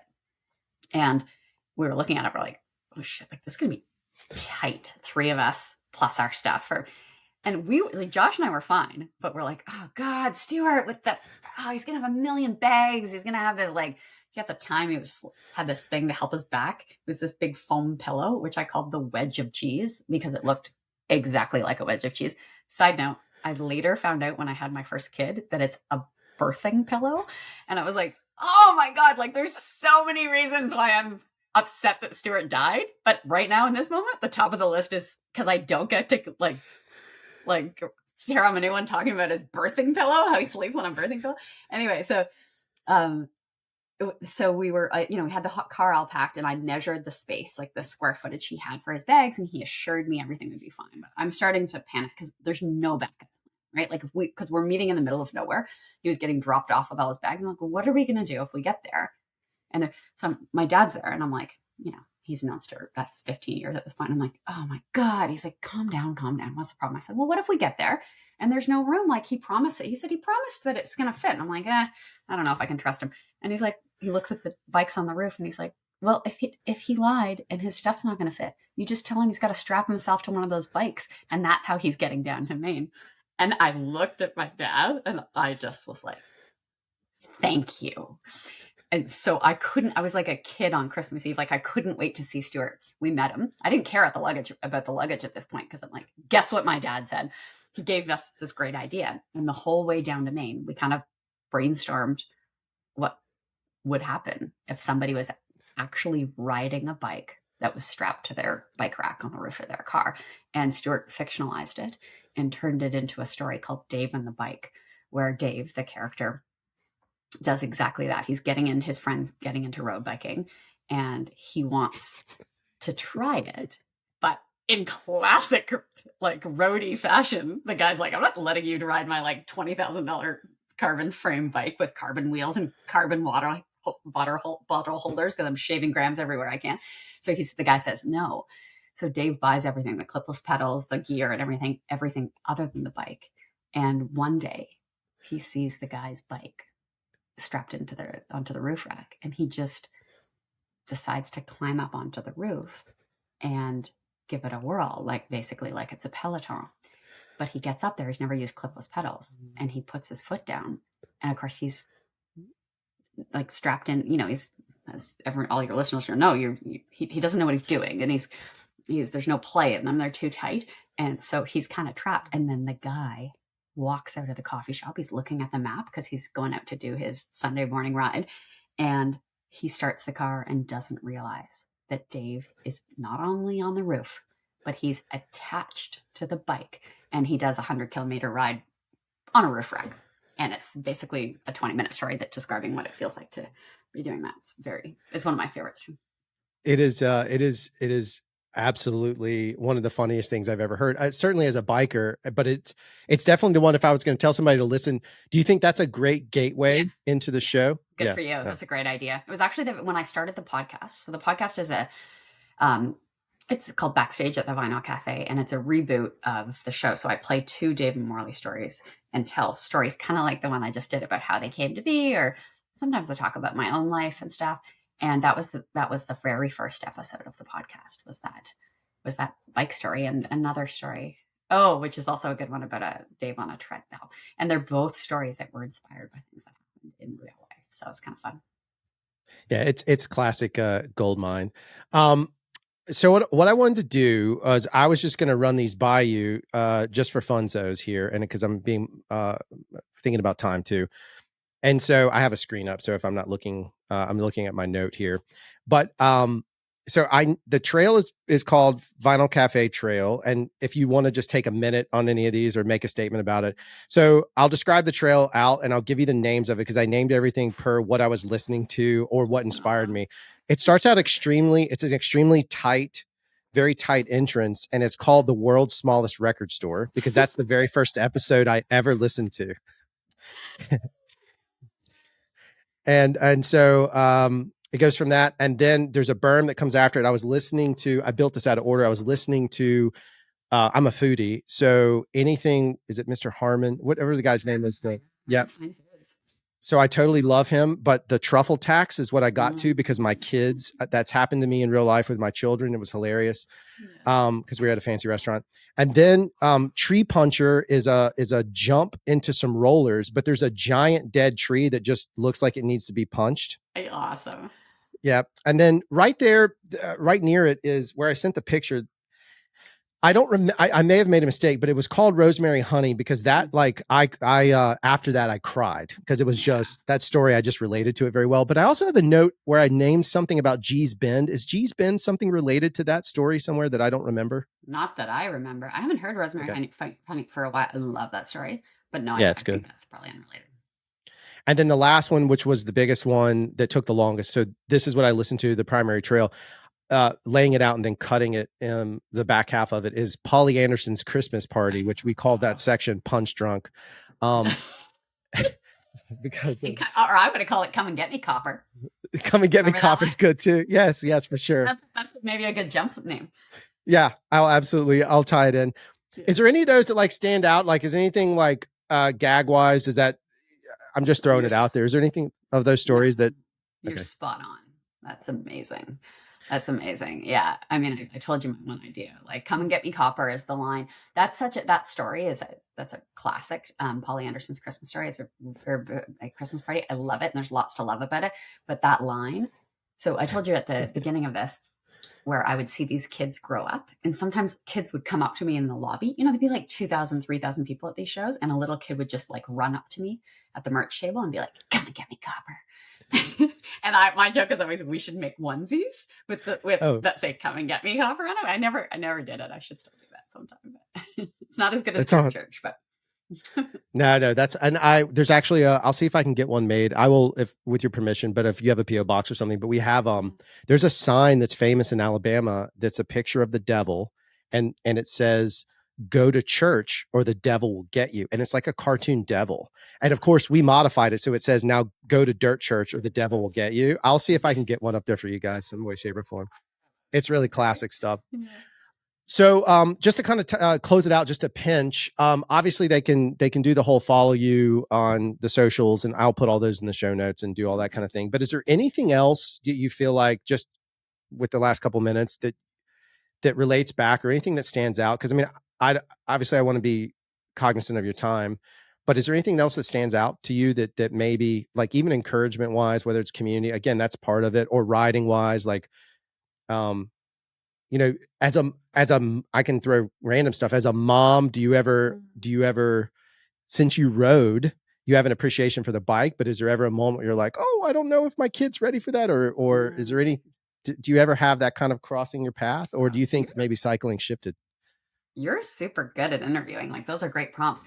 And we were looking at it, we're like, oh shit, like this is going to be tight. 3 of us plus our stuff. And we, like, Josh and I were fine, but we're like, oh God, Stuart he's going to have a million bags. He's going to have this, like, at the time he had this thing to help his back. It was this big foam pillow, which I called the wedge of cheese because it looked exactly like a wedge of cheese. Side note, I later found out when I had my first kid that it's a birthing pillow. And I was like, oh my God, like there's so many reasons why I'm upset that Stuart died. But right now in this moment, the top of the list is because I don't get to like hear anyone talking about his birthing pillow, how he sleeps on a birthing pillow. Anyway, so we were, we had the hot car all packed, and I measured the space, like the square footage he had for his bags, and he assured me everything would be fine. But I'm starting to panic because there's no backup, right? Like because we're meeting in the middle of nowhere, he was getting dropped off with all his bags. I'm like, well, what are we going to do if we get there? And my dad's there, and I'm like, he's known Stuart about 15 years at this point. I'm like, oh my God. He's like, calm down. What's the problem? I said, well, what if we get there and there's no room? Like he promised it. He said he promised that it's going to fit. And I'm like, I don't know if I can trust him. And he's like, he looks at the bikes on the roof and he's like, well, if he lied and his stuff's not going to fit, you just tell him he's got to strap himself to one of those bikes. And that's how he's getting down to Maine. And I looked at my dad and I just was like, thank you. And so I was like a kid on Christmas Eve. Like I couldn't wait to see Stuart. We met him. I didn't care about the luggage at this point, because I'm like, guess what my dad said? He gave us this great idea. And the whole way down to Maine, we kind of brainstormed what would happen if somebody was actually riding a bike that was strapped to their bike rack on the roof of their car. And Stuart fictionalized it and turned it into a story called Dave and the Bike, where Dave, the character, does exactly that. His friends getting into road biking, and he wants to try it, but in classic like roadie fashion, the guy's like, I'm not letting you ride my like $20,000 carbon frame bike with carbon wheels and carbon water bottle holders, because I'm shaving grams everywhere I can. So the guy says no. So Dave buys everything, the clipless pedals, the gear, and everything other than the bike. And one day he sees the guy's bike strapped onto the roof rack, and he just decides to climb up onto the roof and give it a whirl, like basically like it's a Peloton. But he gets up there, he's never used clipless pedals, and he puts his foot down, and of course he's like strapped in, he's, as all your listeners know, he doesn't know what he's doing, and he's there's no play in them, they're too tight, and so he's kind of trapped. And then the guy walks out of the coffee shop. He's looking at the map because he's going out to do his Sunday morning ride. And he starts the car and doesn't realize that Dave is not only on the roof, but he's attached to the bike. And he does a 100-kilometer ride on a roof rack. And it's basically a 20-minute story that's describing what it feels like to be doing that. It's one of my favorites too. It is absolutely one of the funniest things I've ever heard. Certainly as a biker, but it's definitely the one, if I was going to tell somebody to listen, do you think that's a great gateway into the show? Good for you. That's a great idea. It was actually when I started the podcast. So the podcast is it's called Backstage at the Vinyl Cafe, and it's a reboot of the show. So I play 2 Dave and Morley stories and tell stories kind of like the one I just did about how they came to be, or sometimes I talk about my own life and stuff. And that was the very first episode of the podcast, was that bike story. And another story, which is also a good one, about a Dave on a treadmill. And they're both stories that were inspired by things that happened in real life. So it's kind of fun. Yeah, it's classic gold mine. So what I wanted to do was, I was just going to run these by you just for funzos here, and because I'm thinking about time too. And so I have a screen up, so if I'm not looking, I'm looking at my note here. But the trail is called Vinyl Cafe Trail, and if you want to just take a minute on any of these or make a statement about it, so I'll describe the trail out, and I'll give you the names of it, because I named everything per what I was listening to or what inspired me. It starts out it's an extremely tight, very tight entrance, and it's called the world's smallest record store, because that's the very first episode I ever listened to. And so it goes from that. And then there's a berm that comes after it. I built this out of order. I was listening to, I'm a foodie. So anything, is it Mr. Harmon? Whatever the guy's name is. Yeah. That's fine foods. So I totally love him, but the truffle tax is what I got to because my kids, that's happened to me in real life with my children. It was hilarious. Because we were at a fancy restaurant. And then tree puncher is a jump into some rollers, but there's a giant dead tree that just looks like it needs to be punched. Awesome. Yeah. And then right there, right near it is where I sent the picture. I don't remember. I may have made a mistake, but it was called Rosemary Honey because that, like, I after that I cried because it was just that story. I just related to it very well. But I also have a note where I named something about Gee's Bend. Is Gee's Bend something related to that story somewhere that I don't remember? Not that I remember. I haven't heard Rosemary Honey for a while. I love that story, but no, it's I good. think that's probably unrelated. And then the last one, which was the biggest one that took the longest. So this is what I listened to, the primary trail. Laying it out and then cutting it in the back half of it is Polly Anderson's Christmas Party, which we called that section Punch Drunk. Because or I'm going to call it Come and Get Me Copper. Come and Get Me Copper is good too. Yes, for sure. That's maybe a good jump name. Yeah, I'll tie it in. Yeah. Is there any of those that like stand out? Like, is anything like gag wise? Is that, I'm just throwing it out there. Is there anything of those stories that you're spot on? That's amazing. That's amazing. Yeah. I mean, I told you my one idea, like Come and Get Me Copper is the line. That story that's a classic. Polly Anderson's Christmas Story is a Christmas Party. I love it. And there's lots to love about it, but that line. So I told you at the beginning of this, where I would see these kids grow up and sometimes kids would come up to me in the lobby, there'd be like 2,000, 3,000 people at these shows. And a little kid would just like run up to me at the merch table and be like, Come and Get Me Copper. And my joke is always we should make onesies that say Come and Get Me Copper on them. I never did it. I should still do that sometime, but it's not as good as church, but no, there's actually I'll see if I can get one made. I will, if with your permission, but if you have a PO box or something, but we have there's a sign that's famous in Alabama that's a picture of the devil and it says, go to church or the devil will get you. And it's like a cartoon devil. And of course we modified it. So it says now go to dirt church or the devil will get you. I'll see if I can get one up there for you guys some way, shape or form. It's really classic stuff. Yeah. So just to kind of close it out, just a pinch, obviously they can do the whole follow you on the socials and I'll put all those in the show notes and do all that kind of thing. But is there anything else that you feel like just with the last couple minutes that relates back or anything that stands out? Because I mean, I want to be cognizant of your time, but is there anything else that stands out to you that maybe like even encouragement wise, whether it's community, again, that's part of it, or riding wise, like, as I can throw random stuff as a mom, do you ever, since you rode, you have an appreciation for the bike, but is there ever a moment where you're like, oh, I don't know if my kid's ready for that? Or is there any, do you ever have that kind of crossing your path? Or do you think maybe cycling shifted? You're super good at interviewing. Like those are great prompts.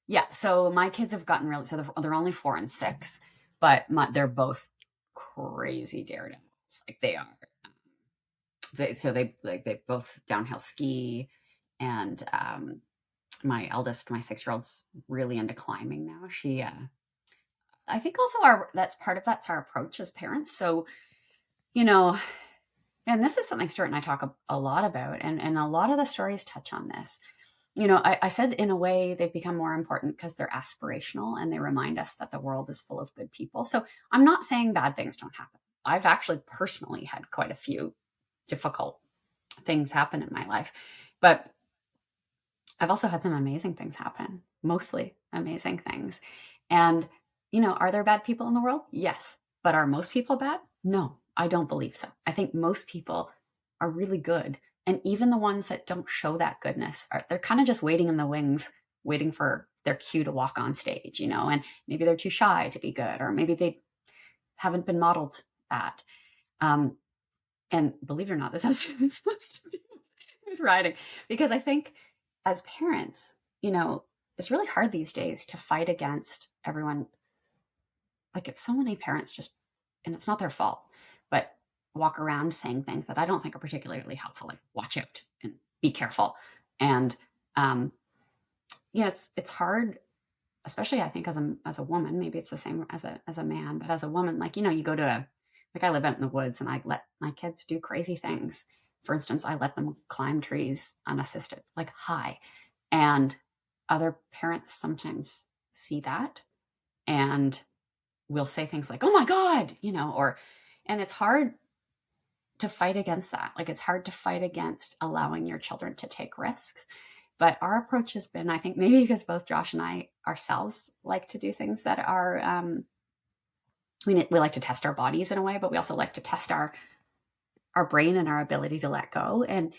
Yeah. So my kids have gotten really, so they're only 4 and 6, but they're both crazy daredevils. Like they are. They both downhill ski, and my eldest, my 6-year-old's really into climbing now. She, I think also that's our approach as parents. So, and this is something Stuart and I talk a lot about, and a lot of the stories touch on this. I said in a way they've become more important because they're aspirational and they remind us that the world is full of good people. So I'm not saying bad things don't happen. I've actually personally had quite a few difficult things happen in my life, but I've also had some amazing things happen, mostly amazing things. And, are there bad people in the world? Yes. But are most people bad? No, I don't believe so. I think most people are really good. And even the ones that don't show that goodness, they're kind of just waiting in the wings, waiting for their cue to walk on stage, and maybe they're too shy to be good, or maybe they haven't been modeled that. And believe it or not, this has to do with riding, because I think as parents, it's really hard these days to fight against everyone. Like if so many parents just, and it's not their fault, but walk around saying things that I don't think are particularly helpful, like watch out and be careful. And it's hard, especially I think as a woman. Maybe it's the same as a man, but as a woman, like you go to like I live out in the woods and I let my kids do crazy things. For instance, I let them climb trees unassisted, like high. And other parents sometimes see that and will say things like, oh my God, and it's hard to fight against that. Like it's hard to fight against allowing your children to take risks. But our approach has been, I think maybe because both Josh and I ourselves like to do things that are, we like to test our bodies in a way, but we also like to test our brain and our ability to let go. And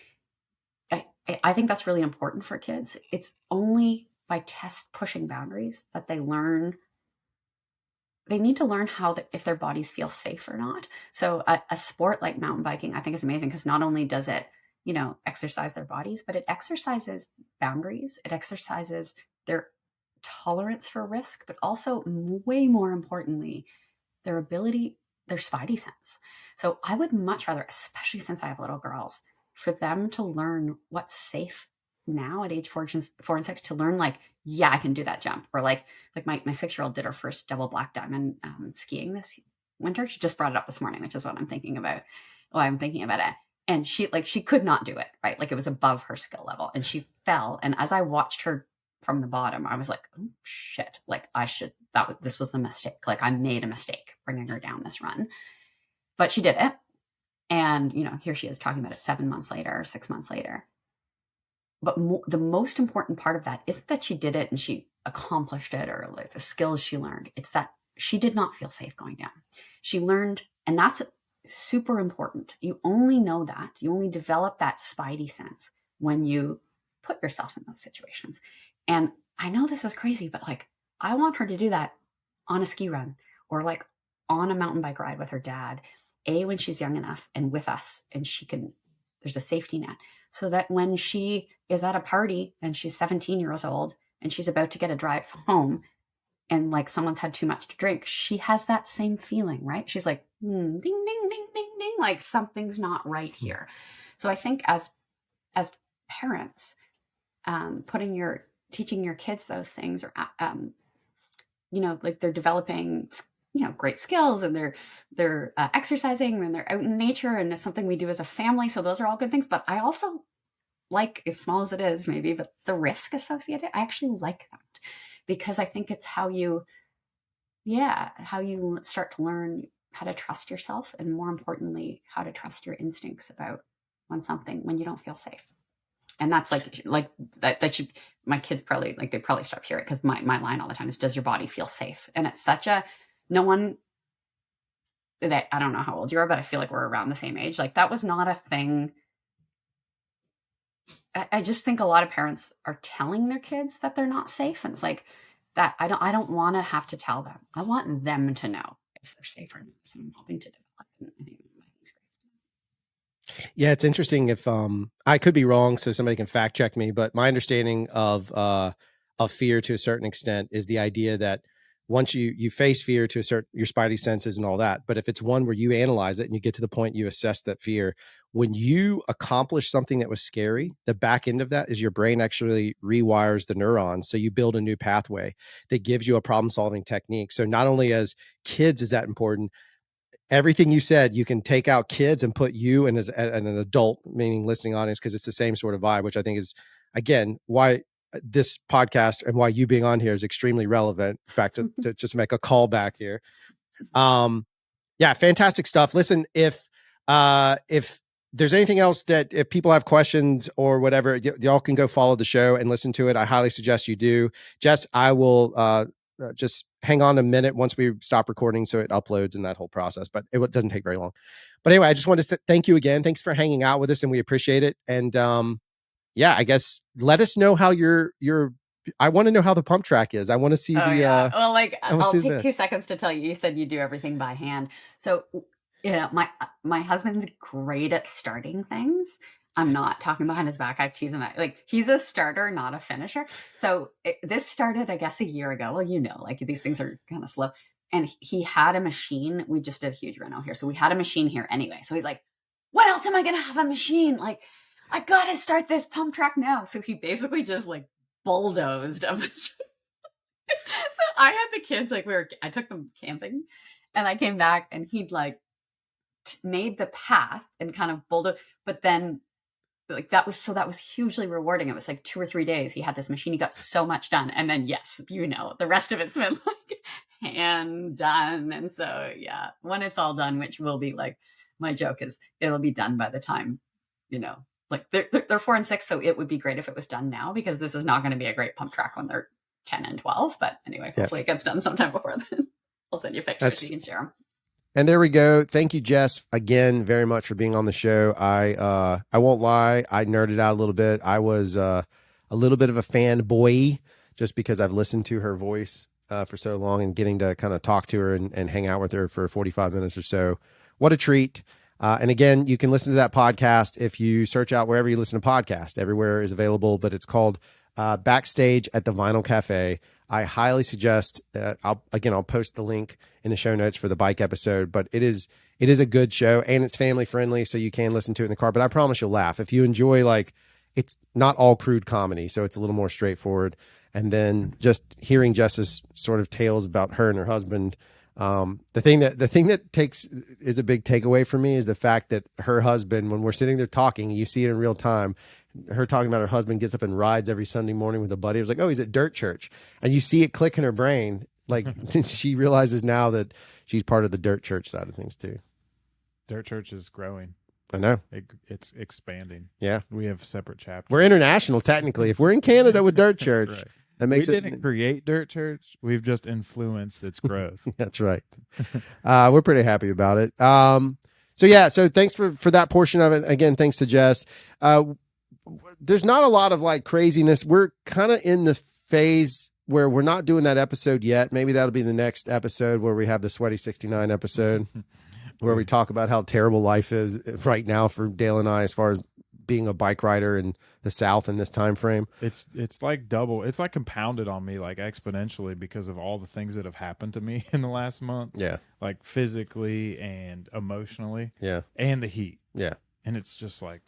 I think that's really important for kids. It's only by pushing boundaries that they need to learn if their bodies feel safe or not. So a sport like mountain biking, I think is amazing because not only does it, exercise their bodies, but it exercises boundaries. It exercises their tolerance for risk, but also way more importantly, their spidey sense. So I would much rather, especially since I have little girls, for them to learn what's safe now at age 4 and 6, to learn like, yeah, I can do that jump. Or like my 6-year-old did her first double black diamond skiing this winter. She just brought it up this morning, which is what I'm thinking about. I'm thinking about it. And she could not do it, right? Like it was above her skill level and she fell. And as I watched her from the bottom, I was like, oh shit, like this was a mistake. Like I made a mistake bringing her down this run, but she did it. And, here she is talking about it 7 months later, 6 months later. But the most important part of that isn't that she did it and she accomplished it or like the skills she learned. It's that she did not feel safe going down. She learned, and that's super important. You only know that. You only develop that spidey sense when you put yourself in those situations. And I know this is crazy, but like, I want her to do that on a ski run or like on a mountain bike ride with her dad, when she's young enough and with us, and there's a safety net so that when she is at a party and she's 17 years old and she's about to get a drive home and like someone's had too much to drink, she has that same feeling, right? She's like, ding, ding, ding, ding, ding, like something's not right here. So I think as parents, teaching your kids those things, or like they're developing great skills and they're exercising and they're out in nature and it's something we do as a family. So those are all good things. But I also like, as small as it is maybe, but the risk associated, I actually like that because I think it's how you start to learn how to trust yourself and more importantly, how to trust your instincts about when you don't feel safe. And that's like that should, my kids probably they probably stop hearing it because my line all the time is, does your body feel safe? And it's such no one that, I don't know how old you are, but I feel like we're around the same age. Like that was not a thing. I just think a lot of parents are telling their kids that they're not safe. And it's like that. I don't want to have to tell them. I want them to know if they're safe or not. So I'm hoping to develop. And I think it's great. Yeah, it's interesting. If I could be wrong, so somebody can fact check me, but my understanding of fear to a certain extent is the idea that once you face fear to your spidey senses and all that, but if it's one where you analyze it and you get to the point you assess that fear, when you accomplish something that was scary, the back end of that is your brain actually rewires the neurons. So you build a new pathway that gives you a problem solving technique. So not only as kids is that important, everything you said, you can take out kids and put you and as an adult, meaning listening audience, because it's the same sort of vibe, which I think is, again, why this podcast and why you being on here is extremely relevant. Back to just make a call back here. Yeah, fantastic stuff. Listen, if there's anything else that if people have questions or whatever, y'all can go follow the show and listen to it. I highly suggest you do. Jess, I will just hang on a minute once we stop recording so it uploads and that whole process, but it doesn't take very long. But anyway, I just wanted to say thank you again. Thanks for hanging out with us and we appreciate it. And yeah, I guess let us know how I want to know how the pump track is. I want to see well, I'll take 2 seconds to tell you. You said you do everything by hand. So, my husband's great at starting things. I'm not talking behind his back. I tease him out. Like he's a starter, not a finisher. So this started, I guess, a year ago. Well, these things are kind of slow. And he had a machine. We just did a huge reno here. So we had a machine here anyway. So he's like, what else am I going to have a machine? Like, I got to start this pump track now. So he basically just bulldozed a machine. So I had the kids, I took them camping and I came back and he'd made the path and kind of bulldozed, but then like that was hugely rewarding. It was like 2 or 3 days. He had this machine. He got so much done. And then, yes, the rest of it's been like hand done. And so, yeah, when it's all done, which will be like, my joke is it'll be done by the time, like they're 4 and 6. So it would be great if it was done now, because this is not going to be a great pump track when they're 10 and 12. But anyway, hopefully it gets done sometime before then. I'll send you pictures so you can share them. And there we go. Thank you, Jess, again, very much for being on the show. I won't lie. I nerded out a little bit. I was a little bit of a fanboy just because I've listened to her voice for so long, and getting to kind of talk to her and hang out with her for 45 minutes or so. What a treat. And again, you can listen to that podcast if you search out wherever you listen to podcasts. Everywhere is available, but it's called Backstage at the Vinyl Cafe. I highly suggest, I'll post the link in the show notes for the bike episode, but it is a good show, and it's family friendly, so you can listen to it in the car, but I promise you'll laugh. If you enjoy, like, it's not all crude comedy, so it's a little more straightforward. And then just hearing Jess's sort of tales about her and her husband. The thing that is a big takeaway for me is the fact that her husband, when we're sitting there talking, you see it in real time, her talking about her husband gets up and rides every Sunday morning with a buddy. It was like, oh, he's at Dirt Church. And you see it click in her brain. Like, she realizes now that she's part of the Dirt Church side of things too. Dirt Church is growing. I know. It's expanding. Yeah. We have separate chapters. We're international, technically. If we're in Canada with Dirt Church, right. that makes we didn't create Dirt Church. We've just influenced its growth. That's right. We're pretty happy about it. So thanks for that portion of it. Again, thanks to Jess. There's not a lot of like craziness. We're kind of in the phase where we're not doing that episode yet. Maybe that'll be the next episode, where we have the Sweaty 69 episode where we talk about how terrible life is right now for Dale and I, as far as being a bike rider in the South in this time frame. It's like double. It's like compounded on me, like exponentially, because of all the things that have happened to me in the last month. Yeah. Like physically and emotionally. Yeah. And the heat. Yeah. And it's just like,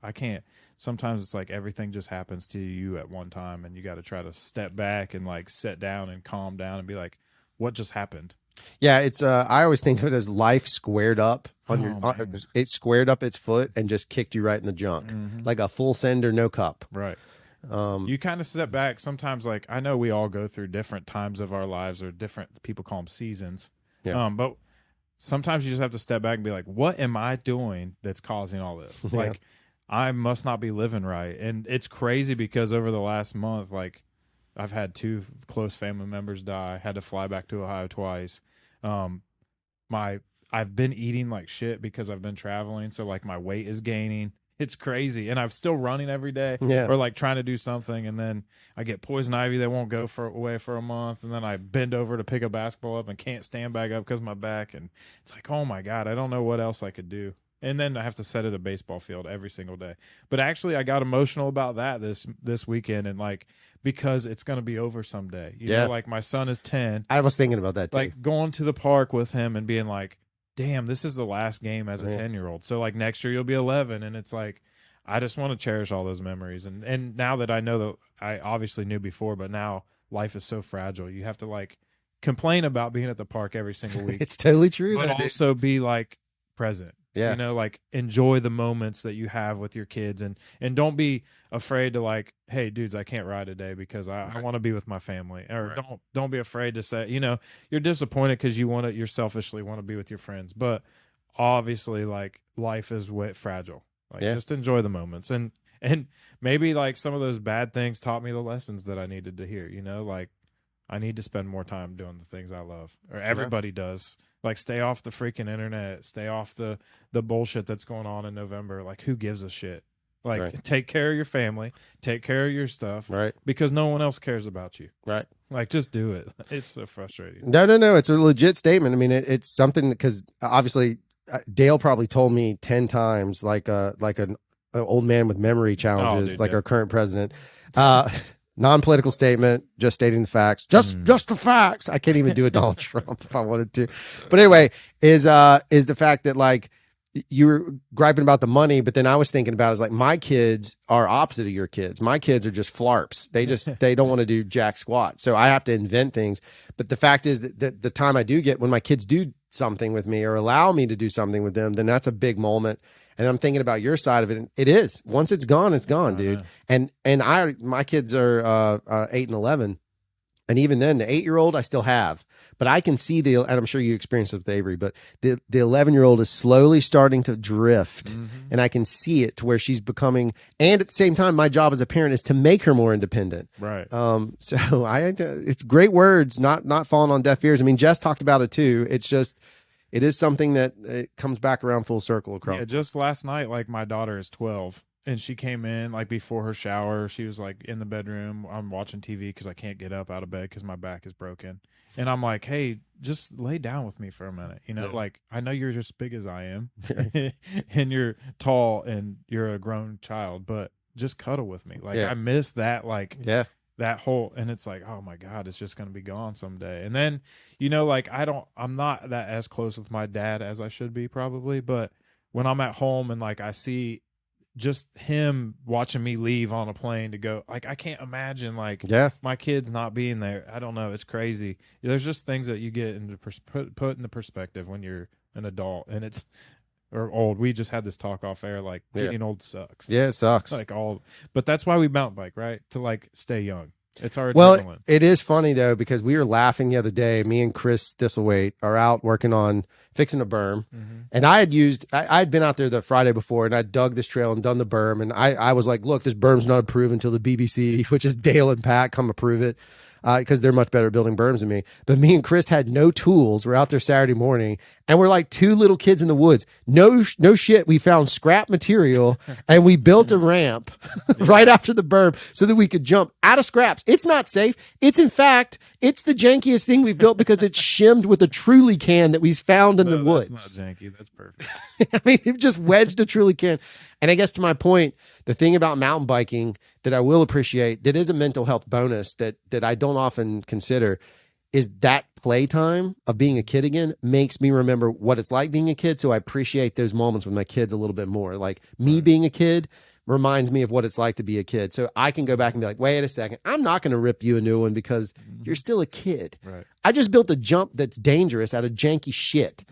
I can't. Sometimes it's like everything just happens to you at one time, and you got to try to step back and like sit down and calm down and be like, what just happened? Yeah, it's I always think of it as life squared up on it squared up its foot and just kicked you right in the junk. Like a full send or no cup. Right. You kind of step back sometimes. Like, I know we all go through different times of our lives, or different, people call them seasons. Yeah. But sometimes you just have to step back and be like, what am I doing that's causing all this? Yeah. Like, I must not be living right. And it's crazy because over the last month, like, I've had 2 close family members die, had to fly back to Ohio twice. I've been eating like shit because I've been traveling. So like my weight is gaining. It's crazy. And I'm still running every day, or like trying to do something. And then I get poison ivy that won't go away for a month. And then I bend over to pick a basketball up and can't stand back up because of my back. And it's like, oh my God, I don't know what else I could do. And then I have to set at a baseball field every single day. But actually, I got emotional about that this weekend, and like, because it's going to be over someday. You know, like my son is 10. I was thinking about that too. Like going to the park with him and being like, damn, this is the last game as a 10-year-old. So like next year you'll be 11, and it's like, I just want to cherish all those memories. And now that I know that, I obviously knew before, but now life is so fragile. You have to like complain about being at the park every single week. It's totally true. But also be like present. Yeah. You know, like enjoy the moments that you have with your kids, and don't be afraid to like, hey dudes, I can't ride today because I want to be with my family. Or don't be afraid to say, you know, you're disappointed because you selfishly want to be with your friends. But obviously like life is fragile. Like just enjoy the moments, and maybe like some of those bad things taught me the lessons that I needed to hear, you know, like I need to spend more time doing the things I love, or everybody does. Like, stay off the freaking internet, stay off the bullshit that's going on in November. Like, who gives a shit? Like, take care of your family, take care of your stuff, because no one else cares about you. Right. Like, just do it. It's so frustrating. No. It's a legit statement. I mean, it's something, because obviously Dale probably told me 10 times, like an old man with memory challenges, our current president. Non-political statement, just stating the facts. Just the facts. I can't even do a Donald Trump if I wanted to. But anyway, is the fact that like you were griping about the money, but then I was thinking about is like my kids are opposite of your kids. My kids are just flarps. They don't want to do jack squat. So I have to invent things. But the fact is that the time I do get when my kids do something with me or allow me to do something with them, then that's a big moment. And I'm thinking about your side of it. It is. Once it's gone, dude. And my kids are 8 and 11. And even then, the 8-year-old I still have, but I can see and I'm sure you experienced it with Avery, but the 11-year-old is slowly starting to drift, and I can see it to where she's becoming. And at the same time, my job as a parent is to make her more independent. Right. So it's great words, not falling on deaf ears. I mean, Jess talked about it too. It's just, it is something that it comes back around full circle across. Yeah, just last night, like my daughter is 12. And she came in like before her shower. She was like in the bedroom. I'm watching TV because I can't get up out of bed because my back is broken. And I'm like, hey, just lay down with me for a minute. You know, like I know you're just big as I am and you're tall and you're a grown child, but just cuddle with me. Like I miss that, like that whole, and it's like, oh my God, it's just going to be gone someday. And then, you know, like I'm not that as close with my dad as I should be probably, but when I'm at home and like I see just him watching me leave on a plane to go, like I can't imagine like my kids not being there. I don't know, it's crazy. There's just things that you get into put into perspective when you're an adult and it's or old. We just had this talk off air, like getting old sucks. Yeah, it sucks. Like but that's why we mountain bike, right? To like stay young. It's our adrenaline. Well, it is funny though, because we were laughing the other day. Me and Chris Thistlewaite are out working on fixing a berm. And I'd been out there the Friday before and I dug this trail and done the berm. And I was like, look, this berm's not approved until the BBC, which is Dale and Pat, come approve it. Because they're much better at building berms than me. But me and Chris had no tools. We're out there Saturday morning and we're like two little kids in the woods. No shit. We found scrap material and we built a ramp right after the berm so that we could jump out of scraps. It's not safe. It's in fact, it's the jankiest thing we've built because it's shimmed with a Truly can that we found in the woods. That's not janky. That's perfect. I mean, you've just wedged a Truly can. And I guess to my point, the thing about mountain biking that I will appreciate, that is a mental health bonus that I don't often consider, is that playtime of being a kid again makes me remember what it's like being a kid. So I appreciate those moments with my kids a little bit more. Like me being a kid reminds me of what it's like to be a kid. So I can go back and be like, wait a second, I'm not going to rip you a new one because you're still a kid. Right. I just built a jump that's dangerous out of janky shit.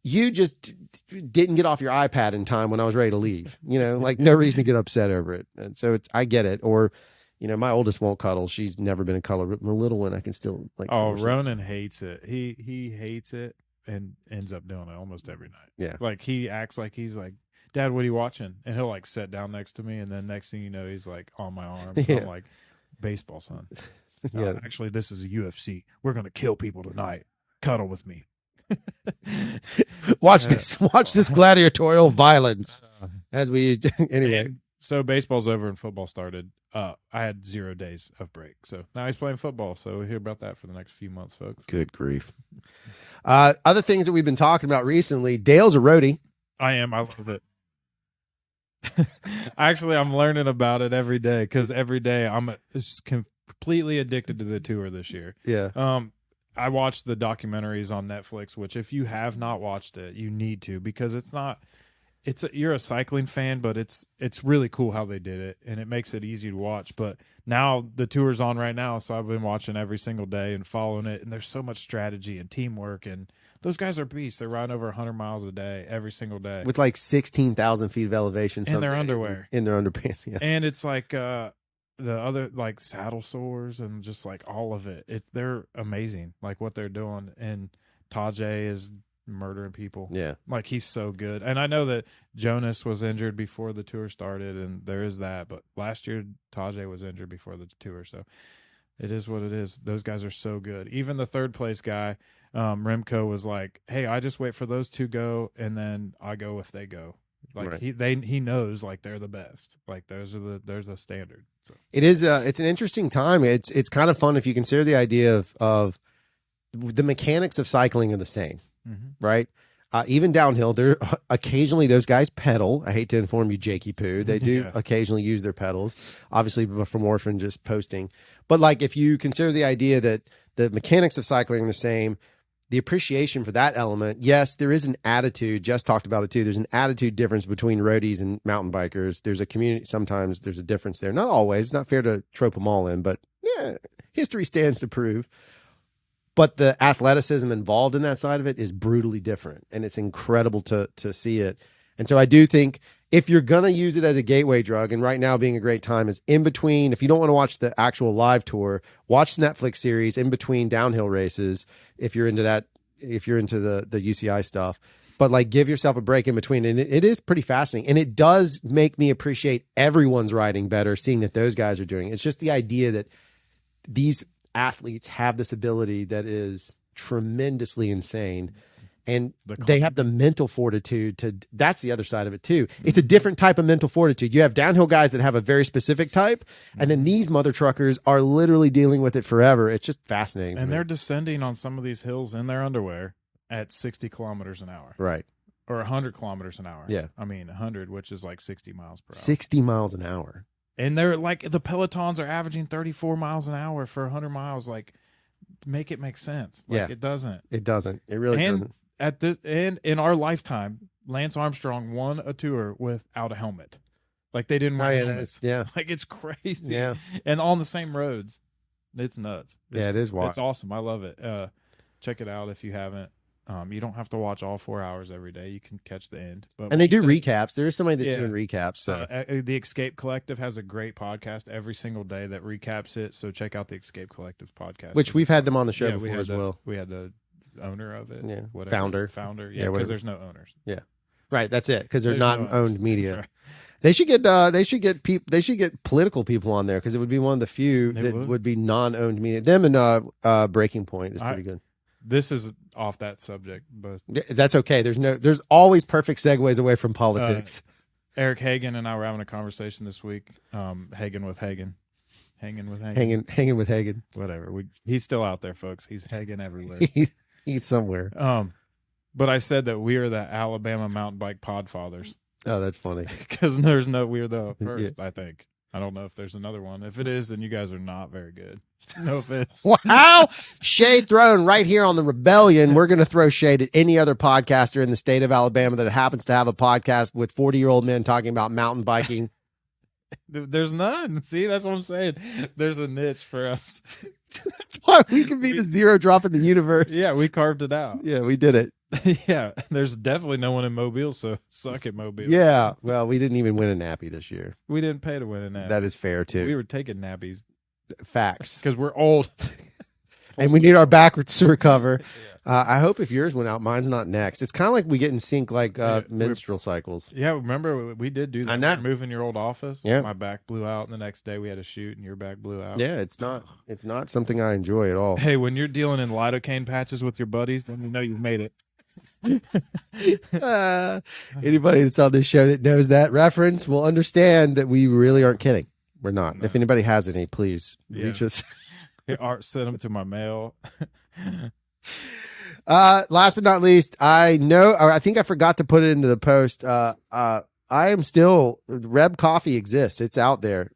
You just didn't get off your iPad in time when I was ready to leave, you know, like no reason to get upset over it. And so I get it. Or, you know, my oldest won't cuddle. She's never been a cuddler. The little one, I can still like. Oh, Ronan hates it. He hates it and ends up doing it almost every night. Yeah. Like he acts like he's like, Dad, what are you watching? And he'll like sit down next to me. And then next thing you know, he's like on my arm. I'm like, baseball, son. Actually, this is a UFC. We're going to kill people tonight. Cuddle with me. Watch this gladiatorial violence as we anyway. So baseball's over and football started. I had 0 days of break, so now he's playing football. So we'll hear about that for the next few months, folks. Good grief. Other things that we've been talking about recently. Dale's a roadie. I am. I love it. Actually, I'm learning about it every day because every day I'm completely addicted to the tour this year. Yeah. I watched the documentaries on Netflix, which if you have not watched it, you need to, because you're a cycling fan, but it's really cool how they did it and it makes it easy to watch. But now the tour's on right now. So I've been watching every single day and following it. And there's so much strategy and teamwork, and those guys are beasts. They're riding over 100 miles a day, every single day with like 16,000 feet of elevation in their underwear, in their underpants. Yeah. And it's like, the other like saddle sores and just like all of it. They're amazing, like what they're doing. And Tajay is murdering people. Yeah, like he's so good. And I know that Jonas was injured before the tour started, and there is that. But last year Tajay was injured before the tour, so it is what it is. Those guys are so good. Even the third place guy, Remco, was like, "Hey, I just wait for those two go, and then I go if they go." Like right. he knows like they're the best. Like there's a standard. So it is it's an interesting time. It's kind of fun if you consider the idea of the mechanics of cycling are the same, right? Even downhill, there occasionally those guys pedal. I hate to inform you, Jakey Poo. They do occasionally use their pedals, obviously for more than just posting. But like if you consider the idea that the mechanics of cycling are the same, the appreciation for that element, yes, there is an attitude. Jess talked about it too. There's an attitude difference between roadies and mountain bikers. There's a community. Sometimes there's a difference there. Not always. It's not fair to trope them all in, but yeah, history stands to prove. but the athleticism involved in that side of it is brutally different, and it's incredible to see it. And so I do think if you're going to use it as a gateway drug, and right now being a great time is in between, if you don't want to watch the actual live tour, watch the Netflix series in between downhill races. If you're into that, if you're into the UCI stuff, but like give yourself a break in between. And it is pretty fascinating. And it does make me appreciate everyone's riding better, seeing that those guys are doing it. It's just the idea that these athletes have this ability that is tremendously insane. And they have the mental fortitude to, that's the other side of it too. It's a different type of mental fortitude. You have downhill guys that have a very specific type, and then these mother truckers are literally dealing with it forever. It's just fascinating. And they're descending on some of these hills in their underwear at 60 kilometers an hour. Right. Or 100 kilometers an hour. Yeah. I mean, 100, which is like 60 miles per hour. 60 miles an hour. And they're like, the pelotons are averaging 34 miles an hour for 100 miles. Like, make it make sense. Like, it doesn't. It doesn't. It really doesn't. And in our lifetime, Lance Armstrong won a tour without a helmet. Like, they didn't wear helmets. Like, it's crazy. Yeah. And on the same roads. It's nuts. It is wild. It's awesome. I love it. Check it out if you haven't. You don't have to watch all 4 hours every day. You can catch the end. And they do recaps. There is somebody that's doing recaps. So. The Escape Collective has a great podcast every single day that recaps it. So check out the Escape Collective's podcast. Which we've had them on the show before as well. We had the owner of it. Yeah. Founder. Yeah, because there's no owners. Yeah. Right. That's it. Because they're not no owned media. Right. They should get political people on there, because it would be one of the few that would be non-owned media. Them and Breaking Point is pretty good. This is off that subject, but that's okay. There's always perfect segues away from politics. Eric Hagen and I were having a conversation this week. Hanging with Hagen. Whatever. He's still out there, folks. He's Hagen everywhere. He's somewhere. But I said that we are the Alabama mountain bike podfathers. Oh, that's funny. Because we're the first, I think. I don't know if there's another one. If it is, then you guys are not very good. No offense. Wow. Shade thrown right here on the Rebellion. We're going to throw shade at any other podcaster in the state of Alabama that happens to have a podcast with 40-year-old men talking about mountain biking. There's none. See, that's what I'm saying. There's a niche for us. That's why we can be the zero drop in the universe. Yeah, we carved it out. Yeah, we did it. Yeah, there's definitely no one in Mobile, so suck it, Mobile. Yeah, well, we didn't even win a nappy this year. We didn't pay to win a nappy. That is fair, too. We were taking nappies. Facts. Because we're old. And we need our backwards to recover. I hope if yours went out, mine's not next. It's kind of like we get in sync like menstrual cycles. Yeah, remember we did do that. I know. Moving your old office. Yeah. My back blew out, and the next day we had to shoot, and your back blew out. Yeah, it's not something I enjoy at all. Hey, when you're dealing in lidocaine patches with your buddies, then you know you've made it. Anybody that's on this show that knows that reference will understand that we really aren't kidding. We're not. No. If anybody has any, please reach us. Art sent them to my mail. Last but not least, I think I forgot to put it into the post. I am still, Reb Coffee exists. It's out there.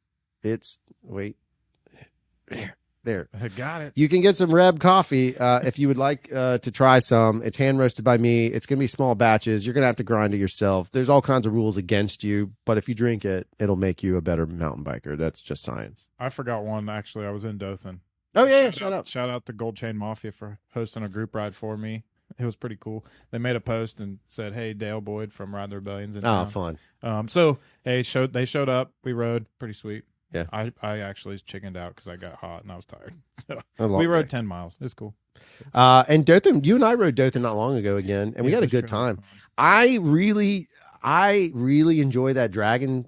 There. I got it. You can get some Reb Coffee if you would like to try some. It's hand roasted by me. It's going to be small batches. You're going to have to grind it yourself. There's all kinds of rules against you, but if you drink it, it'll make you a better mountain biker. That's just science. I forgot one, actually. I was in Dothan. Oh, yeah, shout out. Shout out to Gold Chain Mafia for hosting a group ride for me. It was pretty cool. They made a post and said, "Hey, Dale Boyd from Ride the Rebellions." Fun. So they showed up. We rode. Pretty sweet. Yeah. I actually chickened out because I got hot and I was tired. So we rode 10 miles. It's cool. And Dothan, you and I rode Dothan not long ago again, and we had a good time. I really enjoy that dragon,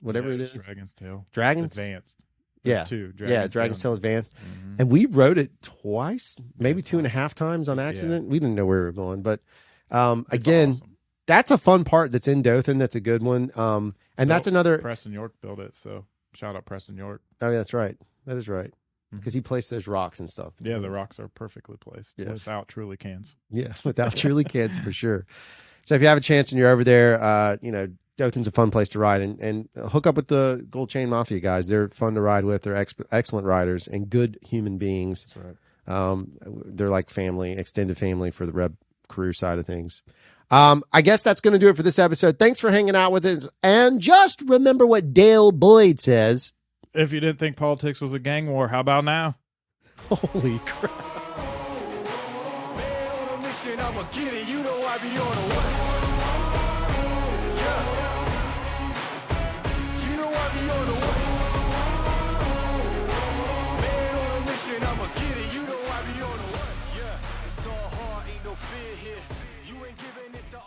whatever it is. Dragon's Tail. Advanced. There's two. Dragon's Tail Advanced. Mm-hmm. And we rode it twice, maybe 2.5 times on accident. Yeah. We didn't know where we were going. But again, awesome. That's a fun part that's in Dothan. That's a good one. And that's another. Preston York built it. So shout out Preston York. Oh, yeah, that's right. That is right. Because he placed those rocks and stuff. Yeah, the rocks are perfectly placed. Yes. Without truly cans. Yeah, without truly cans for sure. So if you have a chance and you're over there, Dothan's a fun place to ride, and hook up with the Gold Chain Mafia guys. They're fun to ride with. They're excellent riders and good human beings. That's right. They're like family, extended family for the Reb crew side of things. I guess that's going to do it for this episode. Thanks for hanging out with us. And just remember what Dale Boyd says. If you didn't think politics was a gang war, how about now? Holy crap. I'ma get it, you know I be on a what?